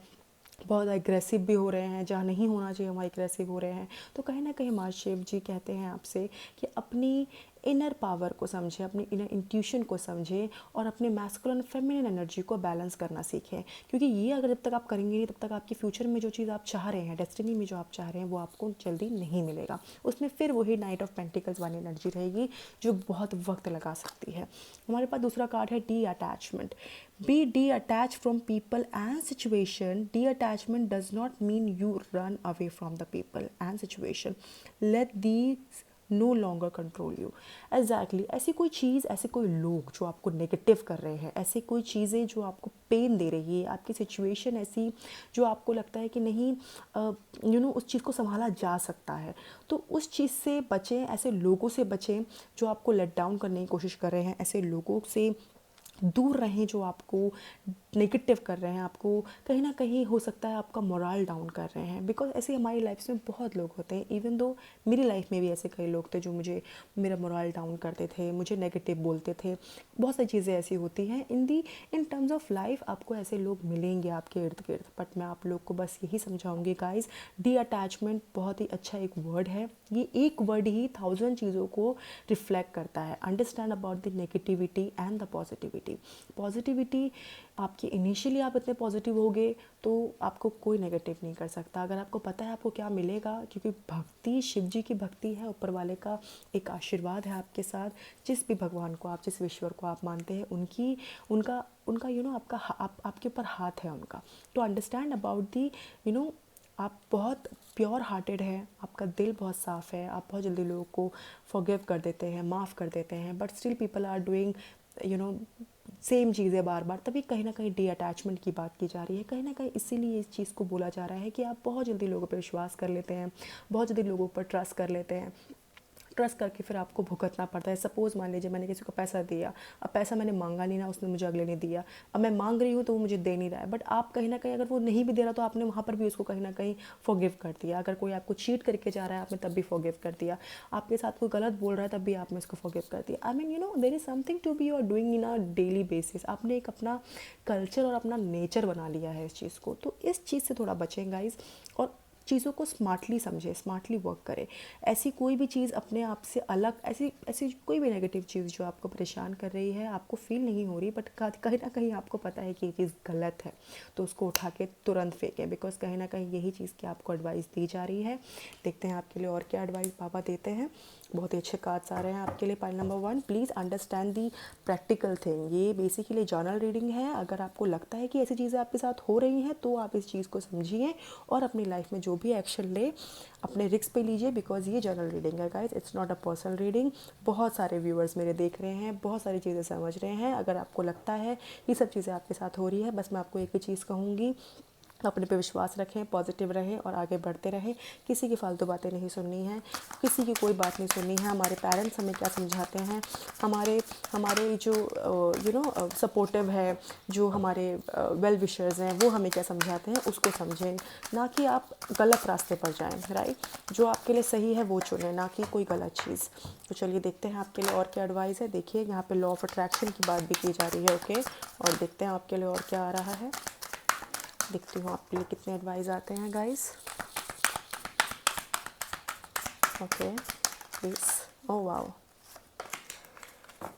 बहुत एग्रेसिव भी हो रहे हैं, जहाँ नहीं होना चाहिए वहाँ एग्रेसिव हो रहे हैं। तो कहीं ना कहीं माँ शिव जी कहते हैं आपसे कि अपनी इनर पावर को समझें, अपनी इनर इंट्यूशन को समझें और अपने मैस्कुलिन फेमिनिन एनर्जी को बैलेंस करना सीखें। क्योंकि ये अगर जब तक आप करेंगे नहीं, तब तक आपके फ्यूचर में जो चीज़ आप चाह रहे हैं, डेस्टिनी में जो आप चाह रहे हैं, वो आपको जल्दी नहीं मिलेगा। उसमें फिर वही नाइट ऑफ पेंटिकल्स वाली एनर्जी रहेगी जो बहुत वक्त लगा सकती है। हमारे पास दूसरा कार्ड है D attachment. Be detached from people and situation. Detachment does not mean you run away from the people and situation. Let these no longer control you. Exactly. ऐसी कोई चीज़, ऐसे कोई लोग जो आपको नेगेटिव कर रहे हैं, ऐसी कोई चीज़ें जो आपको पेन दे रही है, आपकी सिचुएशन ऐसी जो आपको लगता है कि नहीं उस चीज़ को संभाला जा सकता है, तो उस चीज़ से बचें, ऐसे लोगों से बचें जो आपको लेट डाउन करने की कोशिश कर रहे हैं, ऐसे लोगों से दूर रहें जो आपको नेगेटिव कर रहे हैं, आपको कहीं ना कहीं हो सकता है आपका मोरल डाउन कर रहे हैं। बिकॉज ऐसे हमारी लाइफ में बहुत लोग होते हैं, इवन दो मेरी लाइफ में भी ऐसे कई लोग थे जो मुझे मेरा मोरल डाउन करते थे, मुझे नेगेटिव बोलते थे। बहुत सारी चीज़ें ऐसी होती हैं इन टर्म्स ऑफ लाइफ, आपको ऐसे लोग मिलेंगे आपके इर्द गिर्द। बट मैं आप लोग को बस यही समझाऊंगी गाइज, डी अटैचमेंट बहुत ही अच्छा एक वर्ड है। ये एक वर्ड ही 1000 चीज़ों को रिफ्लेक्ट करता है। Understand about the negativity and the positivity. Positivity आपकी इनिशियली आप इतने पॉजिटिव होगे तो आपको कोई नेगेटिव नहीं कर सकता, अगर आपको पता है आपको क्या मिलेगा। क्योंकि भक्ति, शिव जी की भक्ति है, ऊपर वाले का एक आशीर्वाद है आपके साथ। जिस भी भगवान को आप, जिस ईश्वर को आप मानते हैं, उनकी उनका उनका आपके ऊपर हाथ है उनका। तो अंडरस्टैंड अबाउट दी आप बहुत प्योर हार्टेड है, आपका दिल बहुत साफ़ है, आप बहुत जल्दी लोगों को फॉरगिव कर देते हैं, माफ़ कर देते हैं। But still people are doing same चीज़ें बार बार, तभी कहीं ना कहीं डी अटैचमेंट की बात की जा रही है। कहीं ना कहीं इसीलिए इस चीज़ को बोला जा रहा है कि आप बहुत जल्दी लोगों पर विश्वास कर लेते हैं, बहुत जल्दी लोगों पर ट्रस्ट कर लेते हैं। ट्रस्ट करके फिर आपको भुगतना पड़ता है। सपोज़ मान लीजिए मैंने किसी को पैसा दिया, अब पैसा मैंने मांगा नहीं ना, उसने मुझे अगले ने दिया, अब मैं मांग रही हूँ तो वो मुझे दे नहीं रहा है। बट आप कहीं ना कहीं अगर वो नहीं भी दे रहा तो आपने वहाँ पर भी उसको कहीं ना कहीं फॉरगिव कर दिया। अगर कोई आपको चीट करके जा रहा है आपने तब भी फॉरगिव कर दिया। आपके साथ कोई गलत बोल रहा है तब भी आपने उसको फॉरगिव कर दिया। I mean there is something to be you are doing in a daily basis. आपने एक अपना कल्चर और अपना नेचर बना लिया है इस चीज़ को। तो इस चीज़ से थोड़ा बचें गाइज, और चीज़ों को स्मार्टली समझें, स्मार्टली वर्क करें। ऐसी कोई भी चीज़ अपने आप से अलग, ऐसी ऐसी कोई भी नेगेटिव चीज़ जो आपको परेशान कर रही है, आपको फील नहीं हो रही, बट कहीं ना कहीं आपको पता है कि ये चीज़ गलत है, तो उसको उठा के तुरंत फेंकें। बिकॉज कहीं ना कहीं यही चीज़ की आपको एडवाइस दी जा रही है। देखते हैं आपके लिए और क्या एडवाइस बाबा देते हैं। बहुत ही अच्छे कार्ड्स आ रहे हैं आपके लिए। Pile number 1, please understand the practical thing. ये बेसिकली जर्नल रीडिंग है। अगर आपको लगता है कि ऐसी चीज़ें आपके साथ हो रही हैं तो आप इस चीज़ को समझिए और अपनी लाइफ में जो भी एक्शन ले अपने रिस्क पे लीजिए। बिकॉज ये जर्नल रीडिंग है guys, it's not a personal reading. बहुत सारे व्यूअर्स मेरे देख रहे हैं, बहुत सारी चीज़ें समझ रहे हैं। अगर आपको लगता है ये सब चीज़ें आपके साथ हो रही है, बस मैं आपको एक ही चीज़ कहूँगी, अपने पे विश्वास रखें, पॉजिटिव रहें और आगे बढ़ते रहें। किसी की फालतू बातें नहीं सुननी है, किसी की कोई बात नहीं सुननी है। हमारे पेरेंट्स हमें क्या समझाते हैं, हमारे हमारे जो सपोर्टिव है, जो हमारे वेल विशर्स हैं, वो हमें क्या समझाते हैं उसको समझें, ना कि आप गलत रास्ते पर जाएं। राइट, जो आपके लिए सही है वो चुनें, ना कि कोई गलत चीज़। तो चलिए देखते हैं आपके लिए और क्या एडवाइस है। देखिए यहाँ पे लॉ ऑफ अट्रैक्शन की बात भी की जा रही है। ओके, और देखते हैं आपके लिए और क्या आ रहा है। देखती हूँ आपके लिए कितने एडवाइस आते हैं guys. Okay please, oh wow,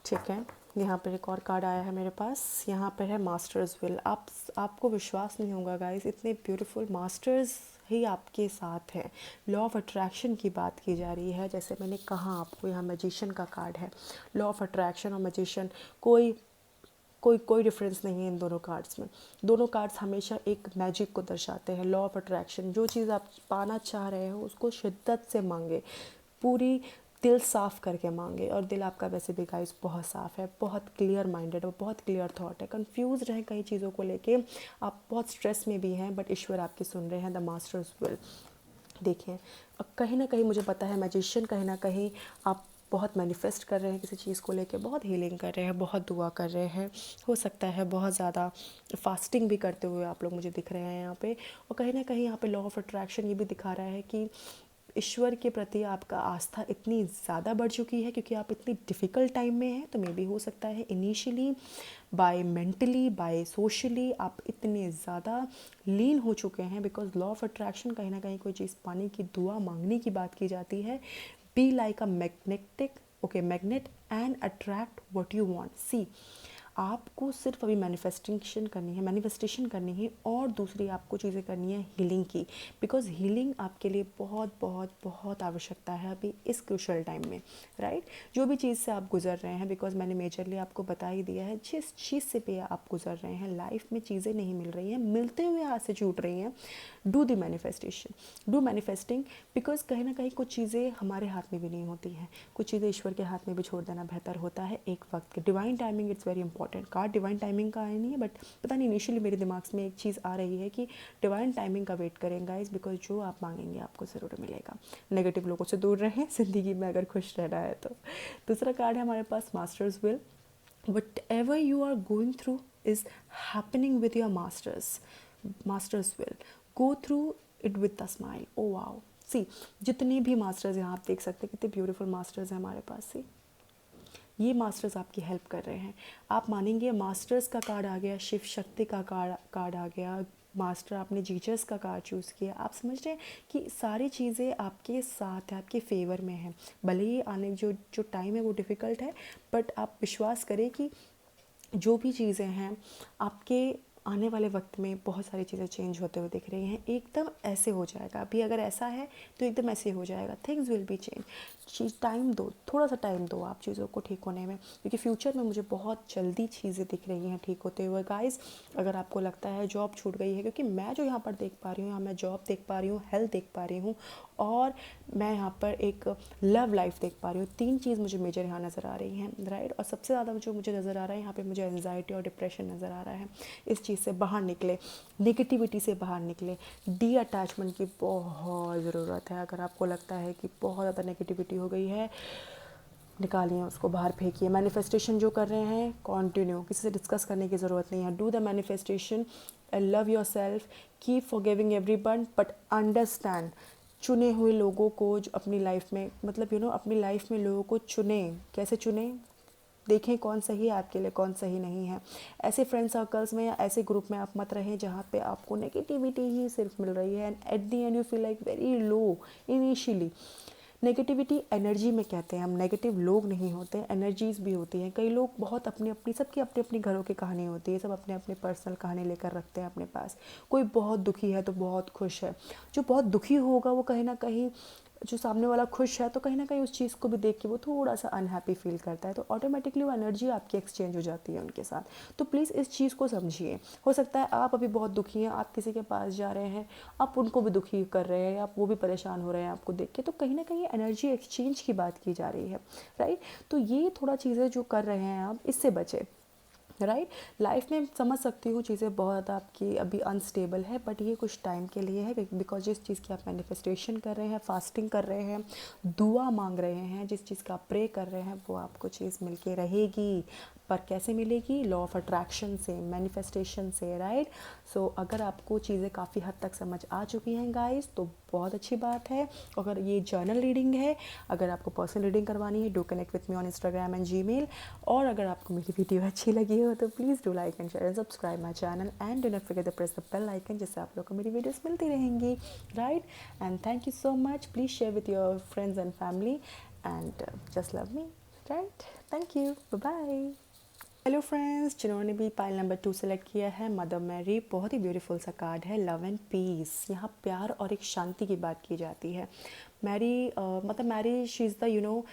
ठीक है। यहाँ पर एक और कार्ड आया है मेरे पास। यहाँ पर है मास्टर्स विल। आपको विश्वास नहीं होगा गाइस, इतने ब्यूटीफुल मास्टर्स ही आपके साथ हैं। लॉ ऑफ अट्रैक्शन की बात की जा रही है। जैसे मैंने कहा आपको, यहाँ मैजिशियन का कार्ड है। लॉ ऑफ अट्रैक्शन और मैजिशियन, कोई कोई कोई डिफरेंस नहीं है इन दोनों कार्ड्स में। दोनों कार्ड्स हमेशा एक मैजिक को दर्शाते हैं। लॉ ऑफ अट्रैक्शन, जो चीज़ आप पाना चाह रहे हो उसको शिद्दत से मांगे, पूरी दिल साफ़ करके मांगे। और दिल आपका वैसे भी गाइस बहुत साफ़ है, बहुत क्लियर माइंडेड और बहुत क्लियर थॉट है। कंफ्यूज रहे कई चीज़ों को लेके, आप बहुत स्ट्रेस में भी हैं, बट ईश्वर आपकी सुन रहे हैं। The masters will. देखें, अब कहीं ना कहीं मुझे पता है मैजिशियन, कहीं ना कहीं आप बहुत मैनिफेस्ट कर रहे हैं किसी चीज़ को लेके, बहुत हीलिंग कर रहे हैं, बहुत दुआ कर रहे हैं। हो सकता है बहुत ज़्यादा फास्टिंग भी करते हुए आप लोग मुझे दिख रहे हैं यहाँ पे। और कहीं ना कहीं यहाँ पे लॉ ऑफ अट्रैक्शन ये भी दिखा रहा है कि ईश्वर के प्रति आपका आस्था इतनी ज़्यादा बढ़ चुकी है क्योंकि आप इतनी डिफ़िकल्ट टाइम में हैं। तो मे बी हो सकता है initially by mentally, by socially आप इतने ज़्यादा लीन हो चुके हैं। बिकॉज लॉ ऑफ अट्रैक्शन कहीं ना कहीं कोई चीज़ पाने की, दुआ मांगने की बात की जाती है। Be like a magnet and attract what you want. See, आपको सिर्फ अभी मैनिफेस्टेशन करनी है और दूसरी आपको चीज़ें करनी है हीलिंग की। बिकॉज हीलिंग आपके लिए बहुत बहुत बहुत आवश्यकता है अभी इस क्रूशल टाइम में। राइट, जो भी चीज़ से आप गुजर रहे हैं, बिकॉज मैंने मेजरली आपको बता ही दिया है, जिस चीज़ से भी आप गुजर रहे हैं, लाइफ में चीज़ें नहीं मिल रही हैं, मिलते हुए हाथ से छूट रही हैं, do the manifestation, do manifesting. Because कहीं ना कहीं कुछ चीज़ें हमारे हाथ में भी नहीं होती हैं, कुछ चीज़ें ईश्वर के हाथ में भी छोड़ देना बेहतर होता है एक वक्त के। Divine timing it's very important. Card divine timing का आया नहीं है, बट पता नहीं इनिशियली मेरे दिमाग में एक चीज़ आ रही है कि डिवाइन टाइमिंग का वेट करें गाइस, बिकॉज जो आप मांगेंगे आपको ज़रूर मिलेगा। नेगेटिव लोगों से दूर रहें ज़िंदगी में अगर खुश रहना है तो। दूसरा कार्ड है हमारे पास masters will. whatever you are going through is happening with your master's will. Go through it with a smile. Oh wow, सी जितने भी मास्टर्स यहाँ आप देख सकते हैं, कितने ब्यूटीफुल मास्टर्स हैं हमारे पास। सी ये मास्टर्स आपकी हेल्प कर रहे हैं। आप मानेंगे, मास्टर्स का कार्ड आ गया, शिव शक्ति का कार्ड आ गया, मास्टर आपने जीजस का कार्ड चूज़ किया। आप समझ रहे हैं कि सारी चीज़ें आपके साथ है, आपके फेवर में है। भले ही आने जो जो टाइम है वो डिफ़िकल्ट है, बट आप विश्वास करें कि जो भी चीज़ें हैं आपके आने वाले वक्त में बहुत सारी चीज़ें चेंज होते हुए दिख रही हैं। एकदम ऐसे हो जाएगा, अभी अगर ऐसा है तो एकदम ऐसे हो जाएगा। Things will be change. Time दो, थोड़ा सा टाइम दो आप चीज़ों को ठीक होने में, क्योंकि फ्यूचर में मुझे बहुत जल्दी चीज़ें दिख रही हैं ठीक होते हुए। गाइस, अगर आपको लगता है जॉब छूट गई है, क्योंकि मैं जो यहाँ पर देख पा रही हूँ, यहाँ मैं जॉब देख पा रही हूँ, हेल्थ देख पा रही हूँ, और मैं यहाँ पर एक लव लाइफ देख पा रही हूँ। 3 चीज़ मुझे मेजर यहाँ नज़र आ रही हैं, राइट। और सबसे ज़्यादा जो मुझे नज़र आ रहा है यहाँ पे, मुझे एंजाइटी और डिप्रेशन नज़र आ रहा है। इस चीज़ से बाहर निकले, नेगेटिविटी से बाहर निकले। डी अटैचमेंट की बहुत ज़रूरत है। अगर आपको लगता है कि बहुत ज़्यादा नेगेटिविटी हो गई है, निकालिए उसको, बाहर फेंकिए। मैनिफेस्टेशन जो कर रहे हैं कंटिन्यू, किसी से डिस्कस करने की ज़रूरत नहीं है। Do the manifestation, love your self, keep forgiving everyone, but understand, चुने हुए लोगों को जो अपनी लाइफ में, मतलब अपनी लाइफ में लोगों को चुने। कैसे चुने? देखें कौन सही है आपके लिए, कौन सही नहीं है। ऐसे फ्रेंड सर्कल्स में या ऐसे ग्रुप में आप मत रहें जहाँ पे आपको नेगेटिविटी ही सिर्फ मिल रही है, and at the end you feel like very low initially. Negativity energy में कहते हैं हम, नेगेटिव लोग नहीं होते, एनर्जीज भी होती हैं। कई लोग बहुत अपनी अपनी, सबकी अपनी अपनी घरों की कहानी होती है, सब अपने अपने पर्सनल कहानी लेकर रखते हैं अपने पास। कोई बहुत दुखी है तो बहुत खुश है। जो बहुत दुखी होगा वो कहीं ना कहीं, जो सामने वाला खुश है तो कहीं ना कहीं उस चीज़ को भी देख के वो थोड़ा सा अनहैप्पी फील करता है, तो ऑटोमेटिकली वो एनर्जी आपकी एक्सचेंज हो जाती है उनके साथ। तो प्लीज़ इस चीज़ को समझिए। हो सकता है आप अभी बहुत दुखी हैं, आप किसी के पास जा रहे हैं, आप उनको भी दुखी कर रहे हैं, आप वो भी परेशान हो रहे हैं आपको देख के, तो कहीं ना कहीं एनर्जी एक्सचेंज की बात की जा रही है, राइट। तो ये थोड़ा चीज़ें जो कर रहे हैं आप, इससे बचे, राइट। लाइफ में समझ सकती हूँ चीज़ें बहुत ज़्यादा आपकी अभी अनस्टेबल है, बट ये कुछ टाइम के लिए है, बिकॉज जिस चीज़ की आप मैनिफेस्टेशन कर रहे हैं, फास्टिंग कर रहे हैं, दुआ मांग रहे हैं, जिस चीज़ का आप प्रे कर रहे हैं, वो आपको चीज़ मिल के रहेगी। पर कैसे मिलेगी? लॉ ऑफ अट्रैक्शन से, मैनिफेस्टेशन से, राइट। सो अगर आपको चीज़ें काफ़ी हद तक समझ आ चुकी हैं गाइस, तो बहुत अच्छी बात है। अगर ये जर्नल रीडिंग है, अगर आपको पर्सनल रीडिंग करवानी है, do connect with me on Instagram and Gmail. और अगर आपको मेरी वीडियो अच्छी लगी हो तो please do like and share and subscribe my channel, and do not forget the press the bell icon, जिससे आप लोग को मेरी वीडियोस मिलती रहेंगी, right. And thank you so much. Please share with your friends and family, and just love me, right. Thank you, bye bye. Hello friends, जिन्होंने भी pile number 2 select किया है, मदर मैरी, बहुत ही ब्यूटीफुल सा card है, love and piece. यहाँ प्यार और एक शांति की बात की जाती है। मैरी, मतलब Mary, she is the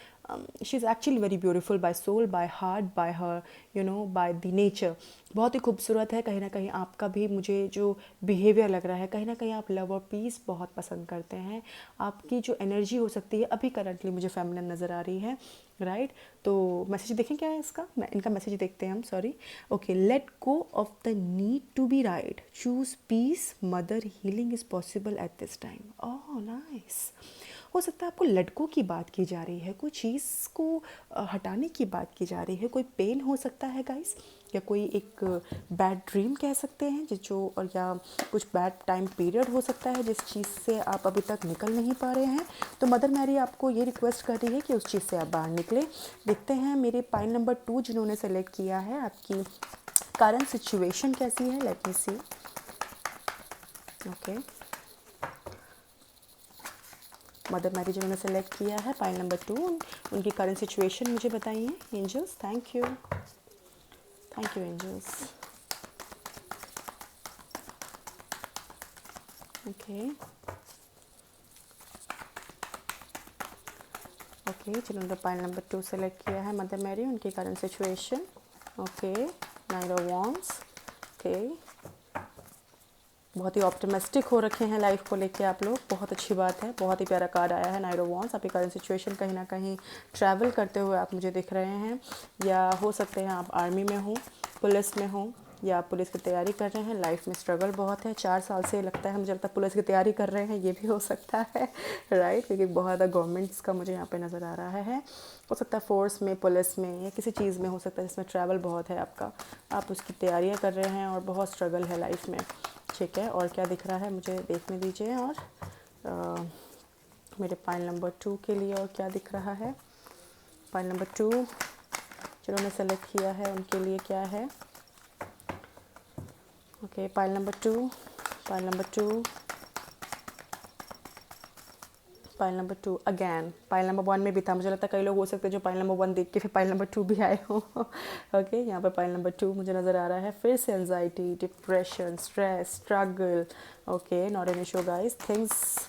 she is actually very beautiful by soul, by heart, by her by the nature. बहुत ही खूबसूरत है। कहीं ना कहीं आपका भी, मुझे जो बिहेवियर लग रहा है, कहीं ना कहीं आप लव और पीस बहुत पसंद करते हैं। आपकी जो एनर्जी हो सकती है अभी करंटली मुझे फेमिनिन नज़र आ रही है, राइट। तो मैसेज देखें क्या है इसका, इनका मैसेज देखते हैं हम, sorry. Okay, let go of the need to be right, choose peace, mother, healing is possible at this time. Oh nice. हो सकता है आपको लटकों की बात की जा रही है, कोई चीज़ को हटाने की बात की जा रही है, कोई पेन हो सकता है गाइस, या कोई एक बैड ड्रीम कह सकते हैं जो, और या कुछ बैड टाइम पीरियड हो सकता है जिस चीज़ से आप अभी तक निकल नहीं पा रहे हैं। तो मदर मैरी आपको ये रिक्वेस्ट कर रही है कि उस चीज़ से आप बाहर निकले। देखते हैं मेरे पाइल नंबर 2 जिन्होंने सेलेक्ट किया है, आपकी करंट सिचुएशन कैसी है। लेट मी सी। ओके, मदर मैरी जिन्होंने सेलेक्ट किया है पाइल नंबर 2, उनकी करंट सिचुएशन मुझे बताइए angels. Thank you angels. Okay जिन्होंने पाइल नंबर 2 सेलेक्ट किया है, मदर मैरी, उनकी current situation. Okay, nine of wands. Okay, बहुत ही ऑप्टिमिस्टिक हो रखे हैं लाइफ को लेके आप लोग, बहुत अच्छी बात है। बहुत ही प्यारा कार्ड आया है, नाइट ऑफ वांड्स। आपकी करंट सिचुएशन, कहीं ना कहीं ट्रैवल करते हुए आप मुझे दिख रहे हैं, या हो सकते हैं आप आर्मी में हो, पुलिस में हो, या आप पुलिस की तैयारी कर रहे हैं, लाइफ में स्ट्रगल बहुत है, 4 साल से लगता है मुझे लगता है पुलिस की तैयारी कर रहे हैं, ये भी हो सकता है राइट, क्योंकि बहुत ज़्यादा गवर्नमेंट्स का मुझे यहाँ पे नज़र आ रहा है। हो सकता है फोर्स में, पुलिस में या किसी चीज़ में हो सकता है जिसमें ट्रैवल बहुत है आपका, आप उसकी तैयारियाँ कर रहे हैं और बहुत स्ट्रगल है लाइफ में। ठीक है, और क्या दिख रहा है मुझे देखने दीजिए। और मेरे पाइल नंबर 2 के लिए और क्या दिख रहा है। पाइल नंबर 2 जिन्होंने सेलेक्ट किया है उनके लिए क्या है। Okay, pile number 2, pile number 2, pile number 2 again. Pile number 1 में भी था, मुझे लगता है कई लोग हो सकते हैं जो पाइल नंबर 1 देख के फिर पाइल नंबर 2 भी आए हो ओके, यहाँ पर पाइल नंबर 2 मुझे नज़र आ रहा है। फिर से anxiety, depression, stress, struggle. Okay, not an issue guys, things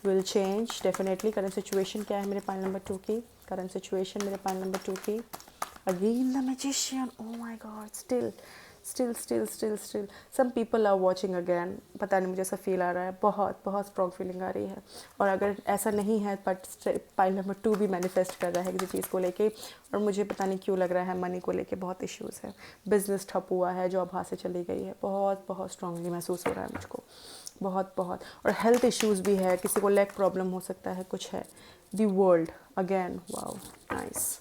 will change definitely. Current situation क्या है मेरे पाइल नंबर 2 की, करंट सिचुएशन मेरे पाइल नंबर 2 की। Again the magician, oh my god, still some people are watching again. पता नहीं, मुझे ऐसा फील आ रहा है, बहुत बहुत स्ट्रॉन्ग फीलिंग आ रही है। और अगर ऐसा नहीं है बट पाइल नंबर 2 भी मैनिफेस्ट कर रहा है किसी चीज़ को लेके, और मुझे पता नहीं क्यों लग रहा है मनी को लेके बहुत इश्यूज़ है, बिजनेस ठप हुआ है, जॉब हाथ से चली गई है, बहुत बहुत स्ट्रांगली महसूस हो रहा है मुझको, बहुत बहुत। और हेल्थ इश्यूज़ भी है, किसी को लेग प्रॉब्लम हो सकता है, कुछ है। The world again, wow nice.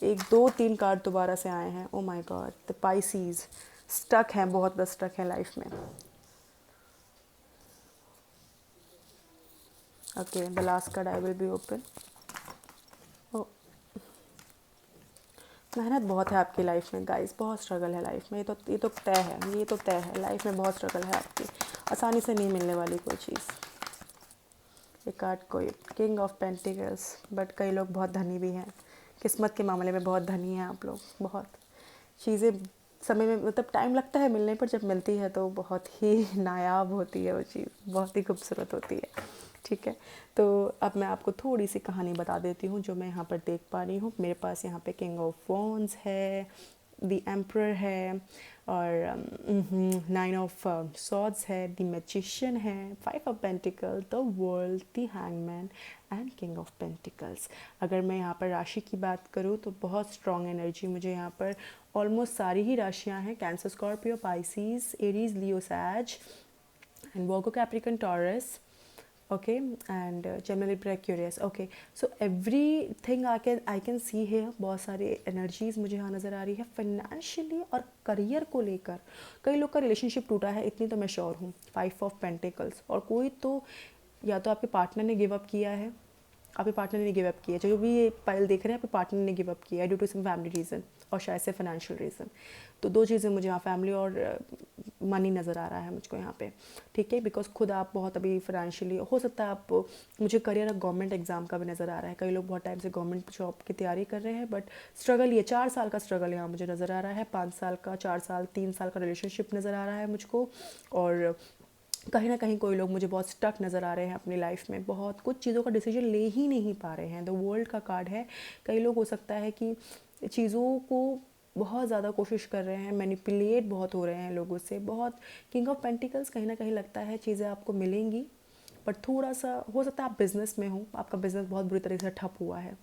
1 2 3 card दोबारा से आए हैं, oh my God. The Pisces stuck हैं, बहुत ज़्यादा स्टक हैं लाइफ में। Okay, the last card I will be open. Oh, मेहनत बहुत है आपकी लाइफ में गाइस, बहुत स्ट्रगल है लाइफ में, ये तो तय है, ये तो तय है, लाइफ में बहुत स्ट्रगल है आपकी, आसानी से नहीं मिलने वाली कोई चीज़। ये कार्ड कोई किंग ऑफ पेंटिकल्स, बट कई लोग बहुत धनी भी हैं, किस्मत के मामले में बहुत धनी हैं आप लोग, बहुत चीज़ें समय में मतलब टाइम लगता है मिलने पर, जब मिलती है तो बहुत ही नायाब होती है वो चीज़, बहुत ही खूबसूरत होती है। ठीक है, तो अब मैं आपको थोड़ी सी कहानी बता देती हूँ जो मैं यहाँ पर देख पा रही हूँ। मेरे पास यहाँ पे किंग ऑफ वॉन्ड्स है, द एम्परर है, और 9 ऑफ सॉर्ड्स है, द मैजिशियन है, 5 of pentacle, the world, the hangman and king of pentacles. अगर मैं यहाँ पर राशि की बात करूँ तो बहुत स्ट्रॉन्ग एनर्जी मुझे यहाँ पर, ऑलमोस्ट सारी ही राशियाँ हैं, Cancer, Scorpio, Pisces, Aries, Leo, Sage and Virgo, Capricorn, Taurus. okay, and Gemini, Libra, Aquarius. okay, so everything I can see here, बहुत सारी एनर्जीज मुझे यहाँ नज़र आ रही है। फाइनेंशियली और करियर को लेकर कई लोग का रिलेशनशिप टूटा है, इतनी तो मैं श्योर हूँ। 5 ऑफ पेंटिकल्स, और कोई तो या तो आपके पार्टनर ने गिव अप किया है, आपके पार्टनर ने गिव अप किया, जो भी ये फाइल देख रहे हैं आपके पार्टनर ने गिव अप किया है due to some family reason, और शायद से फाइनेंशियल रीज़न। तो 2 चीज़ें मुझे यहाँ फैमिली और मनी नज़र आ रहा है मुझको यहाँ पे। ठीक है, बिकॉज खुद आप बहुत अभी फाइनेंशियली, हो सकता है आप, मुझे करियर गवर्नमेंट एग्जाम का भी नज़र आ रहा है, कई लोग बहुत टाइम से गवर्नमेंट जॉब की तैयारी कर रहे हैं, बट स्ट्रगल, ये 4 साल का स्ट्रगल यहाँ मुझे नज़र आ रहा है, 5 साल का, 4 साल, 3 साल का रिलेशनशिप नज़र आ रहा है मुझको। और कहीं ना कहीं कोई लोग मुझे बहुत स्टक नज़र आ रहे हैं अपनी लाइफ में, बहुत कुछ चीज़ों का डिसीजन ले ही नहीं पा रहे हैं। द वर्ल्ड का कार्ड है, कई लोग हो सकता है कि चीज़ों को बहुत ज़्यादा कोशिश कर रहे हैं, मैनिपुलेट बहुत हो रहे हैं लोगों से, बहुत। किंग ऑफ पेंटिकल्स, कहीं ना कहीं लगता है चीज़ें आपको मिलेंगी, बट थोड़ा सा हो सकता है आप बिज़नेस में हो, आपका बिज़नेस बहुत बुरी तरीके से ठप हुआ है,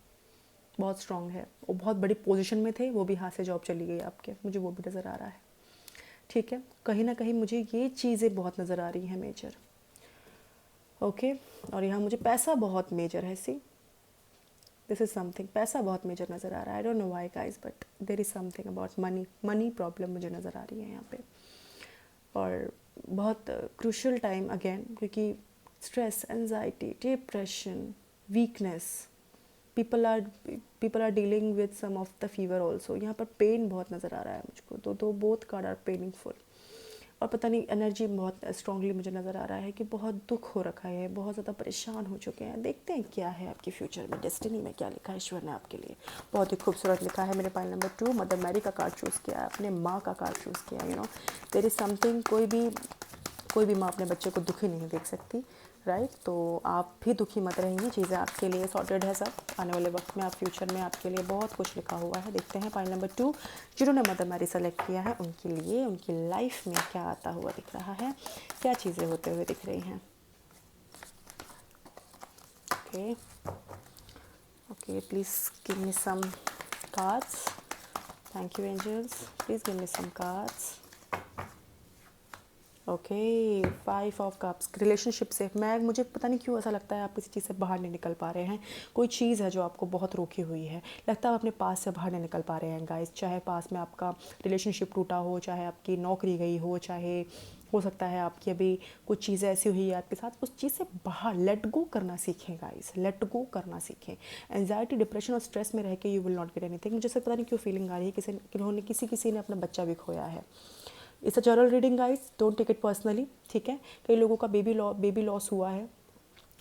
बहुत स्ट्रांग है, वो बहुत बड़ी पोजीशन में थे, वो भी हाथ से जॉब चली गई आपके, मुझे वो भी नज़र आ रहा है। ठीक है, कहीं ना कहीं मुझे ये चीज़ें बहुत नज़र आ रही हैं मेजर। ओके, और यहाँ मुझे पैसा बहुत मेजर है, सी दिस इज़ समथिंग, पैसा बहुत मेजर नज़र आ रहा है। I don't know why guys, but there is something about money, money problem मुझे नज़र आ रही है यहाँ पे। और बहुत क्रूशल टाइम अगेन, क्योंकि stress, anxiety, depression, weakness, people are people are dealing with some of the fever also. यहाँ पर पेन बहुत नज़र आ रहा है मुझको, तो बोथ कार्ड आर पेनिंगफुल। और पता नहीं एनर्जी बहुत स्ट्रांगली मुझे नज़र आ रहा है कि बहुत दुख हो रखा है, बहुत ज़्यादा परेशान हो चुके हैं। देखते हैं क्या है आपके फ्यूचर में, डेस्टिनी में क्या लिखा है ईश्वर ने आपके लिए। बहुत ही खूबसूरत लिखा है। मेरे पाइल नंबर 2, मदर मैरी का कार्ड चूज़ किया है, अपने माँ का कार्ड चूज़ किया। You know there is something, कोई भी माँ अपने बच्चे को दुखी नहीं देख सकती, राइट। तो आप भी दुखी मत रहेंगी, चीज़ें आपके लिए सॉर्टेड है सब। आने वाले वक्त में आप फ्यूचर में आपके लिए बहुत कुछ लिखा हुआ है। देखते हैं पाइल नंबर 2 जिन्होंने मदर मैरी सेलेक्ट किया है उनके लिए, उनकी लाइफ में क्या आता हुआ दिख रहा है, क्या चीज़ें होते हुए दिख रही हैं। Okay okay, please give me some cards, thank you angels, please give me some cards. Okay, 5 of cups. Relationship से मुझे पता नहीं क्यों ऐसा लगता है आप किसी चीज़ से बाहर नहीं निकल पा रहे हैं। कोई चीज़ है जो आपको बहुत रोकी हुई है, लगता है आप अपने पास से बाहर नहीं निकल पा रहे हैं गाइस। चाहे पास में आपका रिलेशनशिप टूटा हो, चाहे आपकी नौकरी गई हो, चाहे हो सकता है आपकी अभी कुछ चीज़ें ऐसी हुई है आपके साथ, उस चीज़ से बाहर लेट गो करना सीखें गाइस, लेट गो करना सीखें। एंजाइटी, डिप्रेशन और स्ट्रेस में रह के you will not get anything. मुझे से पता नहीं क्यों फीलिंग आ रही है किसी ने अपना बच्चा भी खोया है। It's a general reading guys, don't take it personally, ठीक है। कई लोगों का बेबी लॉस हुआ है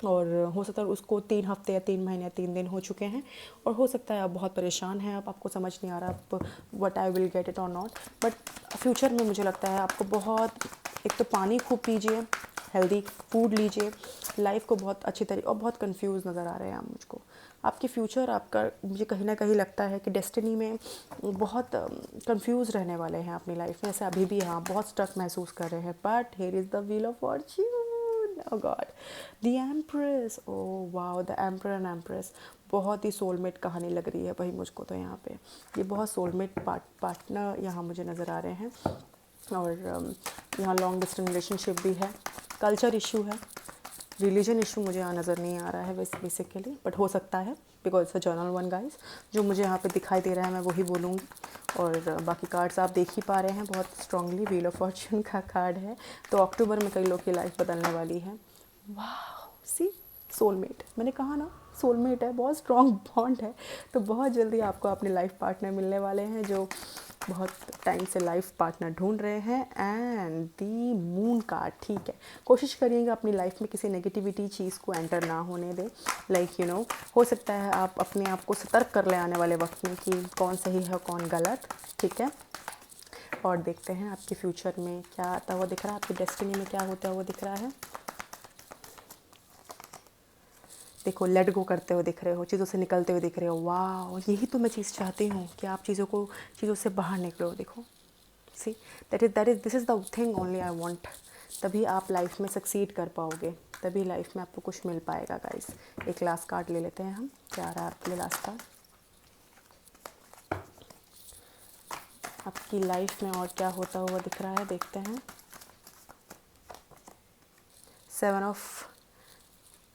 और हो सकता है उसको 3 हफ्ते या 3 महीने या 3 दिन हो चुके हैं, और हो सकता है आप बहुत परेशान हैं, अब आपको समझ नहीं आ रहा आप what I will get it और नॉट। बट फ्यूचर में मुझे लगता है आपको बहुत, एक तो पानी खूब पीजिए, हेल्दी फूड लीजिए, लाइफ को बहुत अच्छी तरीके, और बहुत कंफ्यूज नज़र आ रहे हैं आप मुझको। आपकी फ्यूचर आपका, मुझे कहीं ना कहीं लगता है कि डेस्टिनी में बहुत कंफ्यूज रहने वाले हैं अपनी लाइफ में। ऐसे अभी भी हाँ बहुत स्ट्रक महसूस कर रहे हैं, but here is the wheel of Fortune, oh God, the empress, oh wow, the emperor and empress. बहुत ही सोलमेट कहानी लग रही है भाई मुझको तो यहाँ पे। ये बहुत सोलमेट पार्टनर यहाँ मुझे नज़र आ रहे हैं, और यहाँ लॉन्ग डिस्टेंस रिलेशनशिप भी है, कल्चर इशू है, रिलीजन इशू मुझे यहाँ नज़र नहीं आ रहा है बेसिकली, बट हो सकता है because it's a journal one guys. जो मुझे यहाँ पे दिखाई दे रहा है मैं वही बोलूँगी, और बाकी कार्ड्स आप देख ही पा रहे हैं बहुत स्ट्रांगली, व्हील ऑफ फॉर्च्यून का कार्ड है। तो अक्टूबर में कई लोग की लाइफ बदलने वाली है। वाह, सी, सोलमेट, मैंने कहा ना सोलमेट है, बहुत स्ट्रॉन्ग बॉन्ड है। तो बहुत जल्दी आपको अपने लाइफ पार्टनर मिलने वाले हैं जो बहुत टाइम से लाइफ पार्टनर ढूंढ रहे हैं। एंड दी मून कार्ड, ठीक है। कोशिश करिएगा अपनी लाइफ में किसी नेगेटिविटी चीज़ को एंटर ना होने दें। लाइक यू नो, हो सकता है आप अपने आप को सतर्क कर ले आने वाले वक्त में कि कौन सही है कौन गलत, ठीक है। और देखते हैं आपके फ्यूचर में क्या आता हुआ दिख रहा है, आपकी डेस्टिनी में क्या होता हुआ दिख रहा है। देखो, लेट गो करते हुए दिख रहे हो, चीज़ों से निकलते हुए दिख रहे हो। वाह, यही तो मैं चीज़ चाहती हूँ कि आप चीज़ों से बाहर निकलो। देखो, see, that is this is the thing only I want. तभी आप लाइफ में सक्सीड कर पाओगे, तभी लाइफ में आपको कुछ मिल पाएगा गाइस। एक लास्ट कार्ड ले लेते हैं हम, क्या आ रहा है आपके लिए लास्ट कार्ड आपकी लाइफ में, और क्या होता हुआ दिख रहा है देखते हैं। 7 ऑफ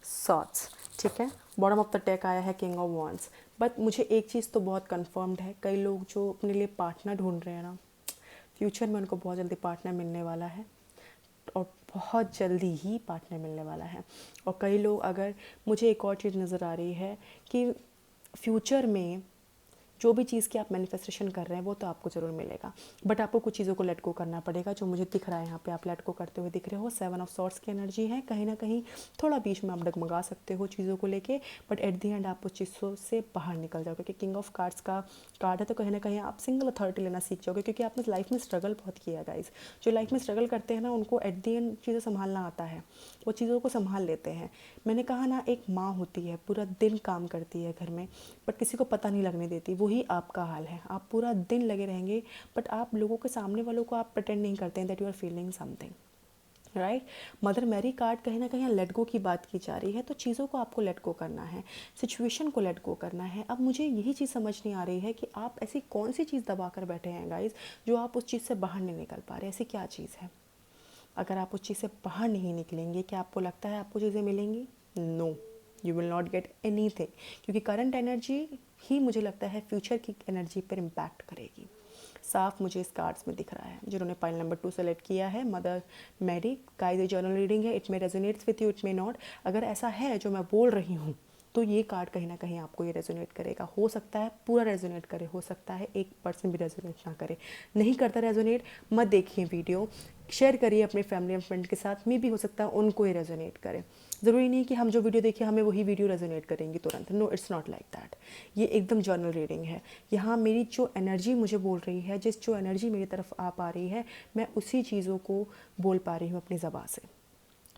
सॉर्ड्स, ठीक है। बॉटम ऑफ द डेक आया है किंग ऑफ वॉन्ड्स। बट मुझे एक चीज़ तो बहुत कंफर्म्ड है, कई लोग जो अपने लिए पार्टनर ढूंढ रहे हैं ना, फ्यूचर में उनको बहुत जल्दी पार्टनर मिलने वाला है, और बहुत जल्दी ही पार्टनर मिलने वाला है। और कई लोग, अगर मुझे एक और चीज़ नज़र आ रही है कि फ्यूचर में जो भी चीज़ की आप मैनिफेस्टेशन कर रहे हैं वो तो आपको ज़रूर मिलेगा, बट आपको कुछ चीज़ों को लेट गो करना पड़ेगा। जो मुझे दिख रहा है यहाँ पे आप लेट गो करते हुए दिख रहे हो। 7 ऑफ सॉर्ड्स की एनर्जी है, कहीं ना कहीं थोड़ा बीच में आप डगमगा सकते हो चीज़ों को लेके, बट एट दी एंड आप उस चीज़ों से बाहर निकल जाओगे, क्योंकि किंग ऑफ कार्ड्स का कार्ड है। तो कहीं ना कहीं आप सिंगल अथॉरिटी लेना सीख जाओगे, क्योंकि आपने लाइफ में स्ट्रगल बहुत किया गाइस। जो लाइफ में स्ट्रगल करते हैं ना, उनको एट दी एंड चीज़ें संभालना आता है, वो चीज़ों को संभाल लेते हैं। मैंने कहा ना, एक माँ होती है, पूरा दिन काम करती है घर में, बट किसी को पता नहीं लगने देती। वही आपका हाल है, आप पूरा दिन लगे रहेंगे, बट आप लोगों के सामने वालों को आप प्रटेंड नहीं करते हैं that you are feeling something, right. Mother Mary card कहीं ना कहीं लेट गो की बात की जा रही है। तो चीज़ों को आपको लेट गो करना है, सिचुएशन को लेट गो करना है। अब मुझे यही चीज़ समझ नहीं आ रही है कि आप ऐसी कौन सी चीज़ दबा कर बैठे हैं गाइज, जो आप उस चीज़ से बाहर नहीं निकल पा रहे। ऐसी क्या चीज़ है? अगर आप उस चीज़ से बाहर नहीं निकलेंगे, क्या आपको लगता है आपको चीज़ें मिलेंगी? No, you will not get anything, क्योंकि करंट एनर्जी ही मुझे लगता है फ्यूचर की एनर्जी पर इम्पैक्ट करेगी। साफ मुझे इस कार्ड्स में दिख रहा है। जिन्होंने पाइल नंबर 2 सेलेक्ट किया है, मदर मैरी, गाइस ये जर्नल रीडिंग है, it may resonates with you, it may not. अगर ऐसा है जो मैं बोल रही हूँ, तो ये कार्ड कहीं ना कहीं आपको ये रेजोनेट करेगा। हो सकता है पूरा रेजोनेट करे, हो सकता है 1% भी रेजोनेट ना करे। नहीं करता रेजोनेट, मत देखिए वीडियो, शेयर करिए अपने फैमिली एंड फ्रेंड के साथ में, भी हो सकता है उनको ही रेजोनेट करे। ज़रूरी नहीं कि हम जो वीडियो देखें हमें वही वीडियो रेजोनेट करेंगी तुरंत। No, it's not like that. ये एकदम जर्नल रीडिंग है। यहाँ मेरी जो एनर्जी मुझे बोल रही है, जो एनर्जी मेरी तरफ आ पा रही है, मैं उसी चीज़ों को बोल पा रही हूँ अपनी ज़बान से,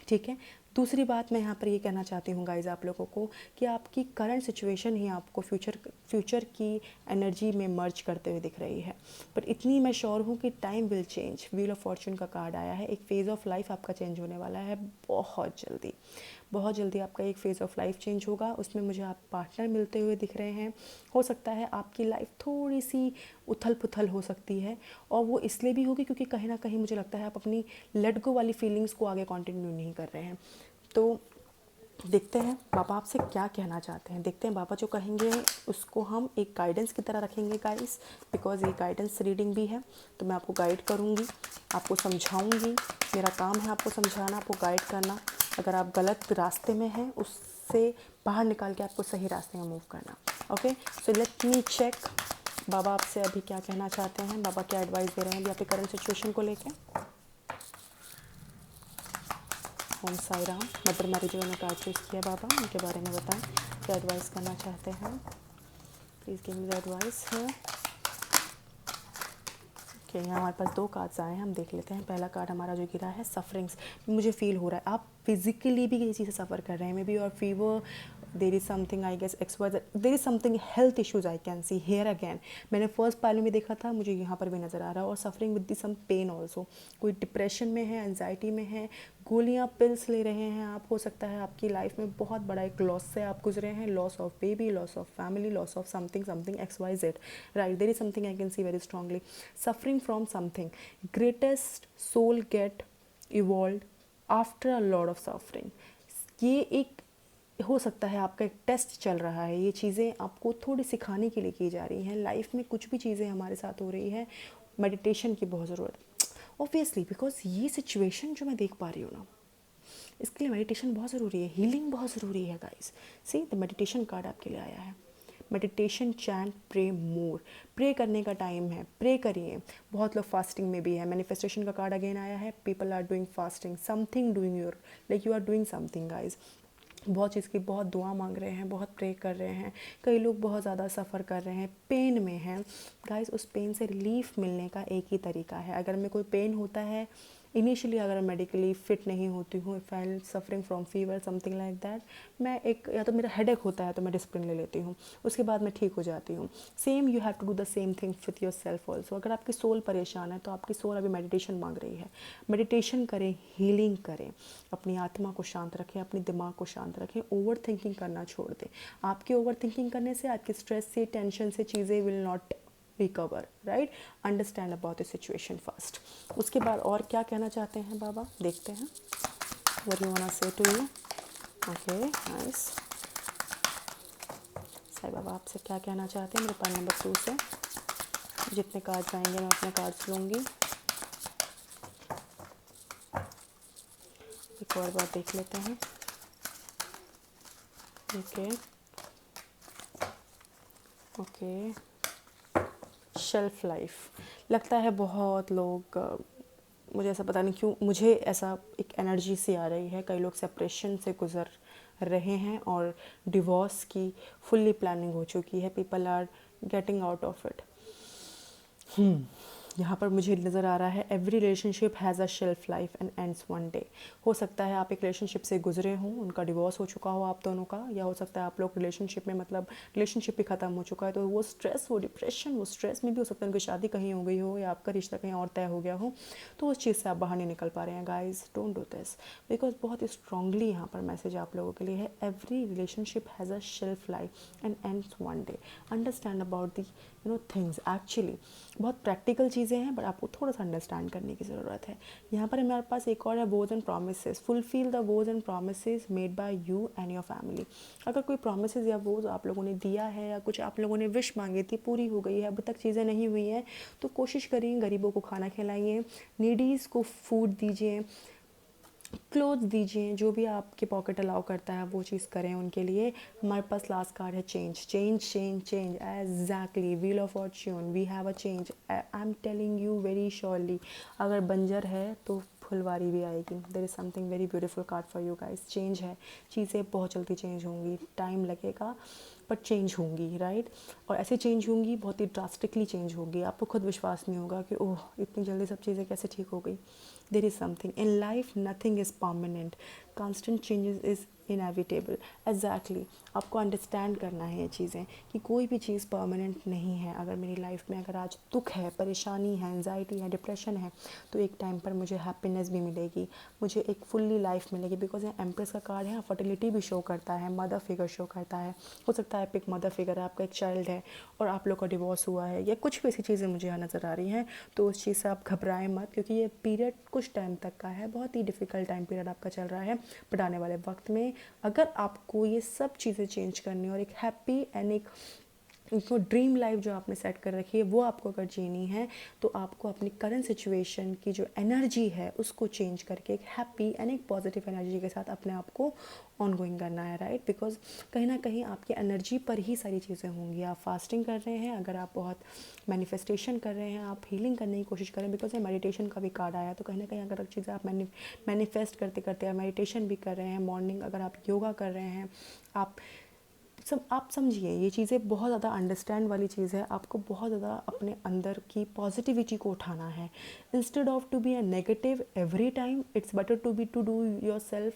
ठीक है। दूसरी बात मैं यहाँ पर ये कहना चाहती हूँ गाइज आप लोगों को, कि आपकी करंट सिचुएशन ही आपको फ्यूचर की एनर्जी में मर्ज करते हुए दिख रही है। पर इतनी मैं श्योर हूँ कि time will change. Wheel of Fortune का कार्ड आया है, एक फेज़ ऑफ लाइफ आपका चेंज होने वाला है बहुत जल्दी। बहुत जल्दी आपका एक फेज़ ऑफ लाइफ चेंज होगा, उसमें मुझे आप पार्टनर मिलते हुए दिख रहे हैं। हो सकता है आपकी लाइफ थोड़ी सी उथल पुथल हो सकती है, और वो इसलिए भी होगी क्योंकि कहीं ना कहीं मुझे लगता है आप अपनी लेट गो वाली फीलिंग्स को आगे कंटिन्यू नहीं कर रहे हैं। तो देखते हैं बाबा आपसे क्या कहना चाहते हैं, देखते हैं बाबा जो कहेंगे उसको हम एक गाइडेंस की तरह रखेंगे गाइस, बिकॉज ये गाइडेंस रीडिंग भी है। तो मैं आपको गाइड करूँगी, आपको समझाऊँगी, मेरा काम है आपको समझाना, आपको गाइड करना। अगर आप गलत रास्ते में हैं उससे बाहर निकाल के आपको सही रास्ते में मूव करना। Okay, so let me check बाबा आपसे अभी क्या कहना चाहते हैं, बाबा क्या एडवाइस दे रहे हैं अभी आपके करंट सिचुएशन को लेकर। ओम साई राम। मदर मैरी जो ने कार्ड चूज़ किया बाबा, उनके बारे में बताएं क्या एडवाइस करना चाहते हैं। Please give me the advice है। ओके, यहाँ हमारे पास 2 कार्ड्स आए हैं, हम देख लेते हैं। पहला कार्ड हमारा जो गिरा है सफरिंग्स। मुझे फील हो रहा है आप फिजिकली भी किसी चीज़ से सफ़र कर रहे हैं, maybe your fever, there is something I guess XYZ, there is something health issues I can see here again. मैंने फर्स्ट पाइल में देखा था, मुझे यहाँ पर भी नज़र आ रहा है। और suffering with the some pain also, कोई डिप्रेशन में है, एनजाइटी में है, गोलियाँ पिल्स ले रहे हैं आप। हो सकता है आपकी लाइफ में बहुत बड़ा एक लॉस से आप गुजरे हैं, loss of baby, loss of family, loss of something something XYZ, right. There is something I can see very strongly, suffering from something. Greatest soul get evolve after a lot of suffering. ये एक हो सकता है आपका एक test चल रहा है, ये चीज़ें आपको थोड़ी सिखाने के लिए की जा रही हैं। लाइफ में कुछ भी चीज़ें हमारे साथ हो रही है, मेडिटेशन की बहुत ज़रूरत है ऑब्वियसली, बिकॉज ये सिचुएशन जो मैं देख पा रही हूँ ना, इसके लिए मेडिटेशन बहुत ज़रूरी है, हीलिंग बहुत ज़रूरी है guys. See the meditation card आपके लिए आया है। मेडिटेशन, चैंट, प्रे मोर। प्रे करने का टाइम है, प्रे करिए। बहुत लोग फास्टिंग में भी है। मैनिफेस्टेशन का कार्ड अगेन आया है, people are doing fasting, something doing your, like you are doing something guys. बहुत चीज़ की बहुत दुआ मांग रहे हैं, बहुत प्रे कर रहे हैं। कई लोग बहुत ज़्यादा सफ़र कर रहे हैं, पेन में हैं गाइस। उस पेन से रिलीफ मिलने का एक ही तरीका है। अगर मैं कोई पेन होता है इनिशियली, अगर मेडिकली फ़िट नहीं होती हूँ, if I am suffering from fever something like that, मैं एक, या तो मेरा हेडेक होता है तो मैं डिस्प्रिन ले लेती हूँ, उसके बाद मैं ठीक हो जाती हूँ। Same you have to do the same thing with yourself also. अगर आपकी सोल परेशान है तो आपकी सोल अभी मेडिटेशन मांग रही है। मेडिटेशन करें, हीलिंग करें, अपनी आत्मा को शांत रखें, अपने दिमाग को शांत रखें, ओवर थिंकिंग करना छोड़ दें। आपकी ओवर थिंकिंग करने से, आपके स्ट्रेस से, टेंशन से चीज़ें will not recover, right. Understand about the situation first. उसके बाद और क्या कहना चाहते हैं बाबा, देखते हैं what you want to say to you. Okay, nice. Sai Baba आपसे क्या कहना चाहते हैं मेरे पास नंबर 2 से। जितने कार्ड्स आएंगे मैं उतने कार्ड्स लूँगी। एक और बार देख लेते हैं। Okay okay, shelf life. लगता है बहुत लोग मुझे ऐसा पता नहीं क्यों, मुझे ऐसा एक एनर्जी सी आ रही है, कई लोग सेपरेशन से गुज़र रहे हैं और डिवोर्स की फुल्ली प्लानिंग हो चुकी है। People are getting out of it. यहाँ पर मुझे नज़र आ रहा है every relationship has a shelf life and ends one day. हो सकता है आप एक रिलेशनशिप से गुजरे हों, उनका डिवोर्स हो चुका हो आप दोनों का, या हो सकता है आप लोग रिलेशनशिप में, मतलब रिलेशनशिप भी ख़त्म हो चुका है, तो वो स्ट्रेस, वो डिप्रेशन, वो स्ट्रेस में भी हो सकता है उनकी शादी कहीं हो गई हो या आपका रिश्ता कहीं और तय हो गया हो, तो उस चीज़ से आप बाहर नहीं निकल पा रहे हैं। Guys don't do this, because बहुत स्ट्रांगली यहाँ पर मैसेज आप लोगों के लिए है। Every relationship has a shelf life and ends one day. Understand about the things. Actually बहुत प्रैक्टिकल चीज़ें हैं, बट आपको थोड़ा सा अंडरस्टैंड करने की ज़रूरत है। यहाँ पर हमारे पास एक और है, vows and promises. Fulfil the vows and promises made by you and your family. अगर कोई प्रोमिसेस या वोज आप लोगों ने दिया है, या कुछ आप लोगों ने विश मांगी थी, पूरी हो गई है, अभी तक चीज़ें नहीं हुई हैं, तो कोशिश करिए, गरीबों को खाना खिलाइए, नीडीज़ को फूड दीजिए, क्लोथ दीजिए, जो भी आपके पॉकेट अलाउ करता है वो चीज़ करें उनके लिए। हमारे पास लास्ट कार्ड है change. Change change change, exactly, wheel of fortune, we have a change. I am telling you very surely, अगर बंजर है तो फुलवारी भी आएगी। There is something very beautiful card for you guys. Change है, चीज़ें बहुत जल्दी चेंज होंगी, टाइम लगेगा, पर चेंज होंगी, राइट। और ऐसे चेंज होंगी, बहुत ही ड्रास्टिकली चेंज होगी, आपको खुद विश्वास नहीं होगा कि ओह इतनी जल्दी सब चीज़ें कैसे ठीक हो गई। देर is something in life, nothing is permanent, constant changes is inevitable. Exactly, आपको अंडरस्टैंड करना है ये चीज़ें कि कोई भी चीज़ परमानेंट नहीं है। अगर मेरी लाइफ में अगर आज दुख है, परेशानी है, एंजाइटी है, डिप्रेशन है, तो एक टाइम पर मुझे हैप्पीनेस भी मिलेगी, मुझे एक फुल्ली लाइफ मिलेगी। बिकॉज ये एम्प्रेस का कार्ड है, फर्टिलिटी भी शो करता है, मदर फिगर शो करता है। हो सकता है आप एक मदर फिगर है, आपका एक चाइल्ड है और आप लोग का डिवोर्स हुआ है, या कुछ भी ऐसी चीज़ें मुझे यहाँ नज़र आ रही हैं, तो उस चीज़ से आप घबराएं मत, क्योंकि ये पीरियड कुछ टाइम तक का है, बहुत ही डिफ़िकल्ट टाइम पीरियड आपका चल रहा है। बट आने वाले वक्त में अगर आपको ये सब चीज़ें चेंज करनी और एक हैप्पी एंड एक जो ड्रीम लाइफ जो आपने सेट कर रखी है वो आपको अगर जीनी है, तो आपको अपनी करंट सिचुएशन की जो एनर्जी है उसको चेंज करके एक हैप्पी एंड एक पॉजिटिव एनर्जी के साथ अपने आप को ऑन गोइंग करना है, राइट। बिकॉज कहीं ना कहीं आपकी एनर्जी पर ही सारी चीज़ें होंगी। आप फास्टिंग कर रहे हैं, अगर आप बहुत मैनिफेस्टेशन कर रहे हैं, आप हीलिंग करने की कोशिश करें, बिकॉज ये मेडिटेशन का भी कार्ड आया, तो कहीं ना कहीं अगर चीज़ें आप मैनिफेस्ट करते करते आप मेडिटेशन भी कर रहे हैं, मॉर्निंग अगर आप योगा कर रहे हैं, आप समझिए ये चीज़ें बहुत ज़्यादा अंडरस्टैंड वाली चीज़ है। आपको बहुत ज़्यादा अपने अंदर की पॉजिटिविटी को उठाना है, instead of to be a negative every time, it's better to do yourself,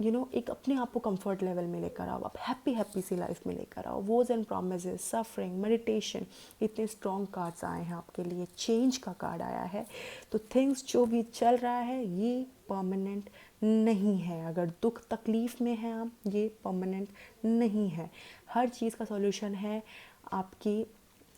एक अपने आप को कंफर्ट लेवल में लेकर आओ, आप हैप्पी सी लाइफ में लेकर आओ। Vows and promises, suffering, meditation, इतने स्ट्रॉन्ग कार्ड्स आए हैं आपके लिए, चेंज का कार्ड आया है। तो थिंग्स जो भी चल रहा है ये परमानेंट नहीं है। अगर दुख तकलीफ़ में है आप, ये परमानेंट नहीं है। हर चीज़ का सॉल्यूशन है आपकी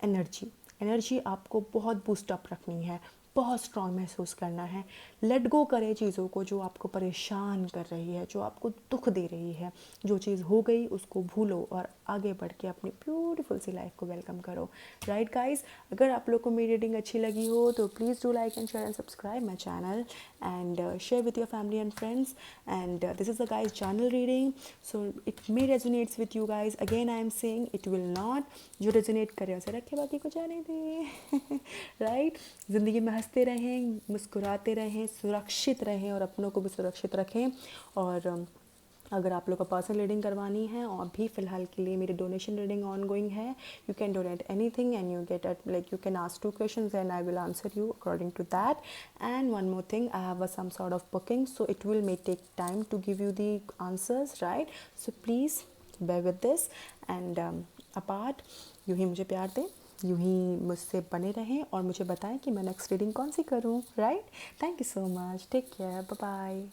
एनर्जी आपको बहुत बूस्टअप रखनी है, बहुत स्ट्रॉन्ग महसूस करना है। लेट गो करें चीज़ों को जो आपको परेशान कर रही है, जो आपको दुख दे रही है। जो चीज़ हो गई उसको भूलो और आगे बढ़ के अपनी ब्यूटीफुल सी लाइफ को वेलकम करो, राइट गाइस। अगर आप लोग को मेरी रीडिंग अच्छी लगी हो तो please do like and share and subscribe my channel and share with your family and friends. And this is the guys journal reading, so it may resonates with you guys. Again I am saying it will not, जो resonate करे उसे रखे, बाकी को जाने दें। Right. ज़िंदगी में हंसते रहें, मुस्कुराते रहें, सुरक्षित रहें और अपनों को भी सुरक्षित रखें। और अगर आप लोग को पर्सनल रीडिंग करवानी है और भी फ़िलहाल के लिए मेरी डोनेशन रीडिंग ऑन गोइंग है, you can donate anything and you get at like you can ask 2 questions and I will answer you according to that. And one more thing, I have some sort of booking, so it will may take time to give you the answers, right? So please bear with this and apart, यूँ ही मुझे प्यार दें, यूँ ही मुझसे बने रहें और मुझे बताएं कि मैं नेक्स्ट रीडिंग कौन सी करूँ, right. Thank you so much, take care, bye bye.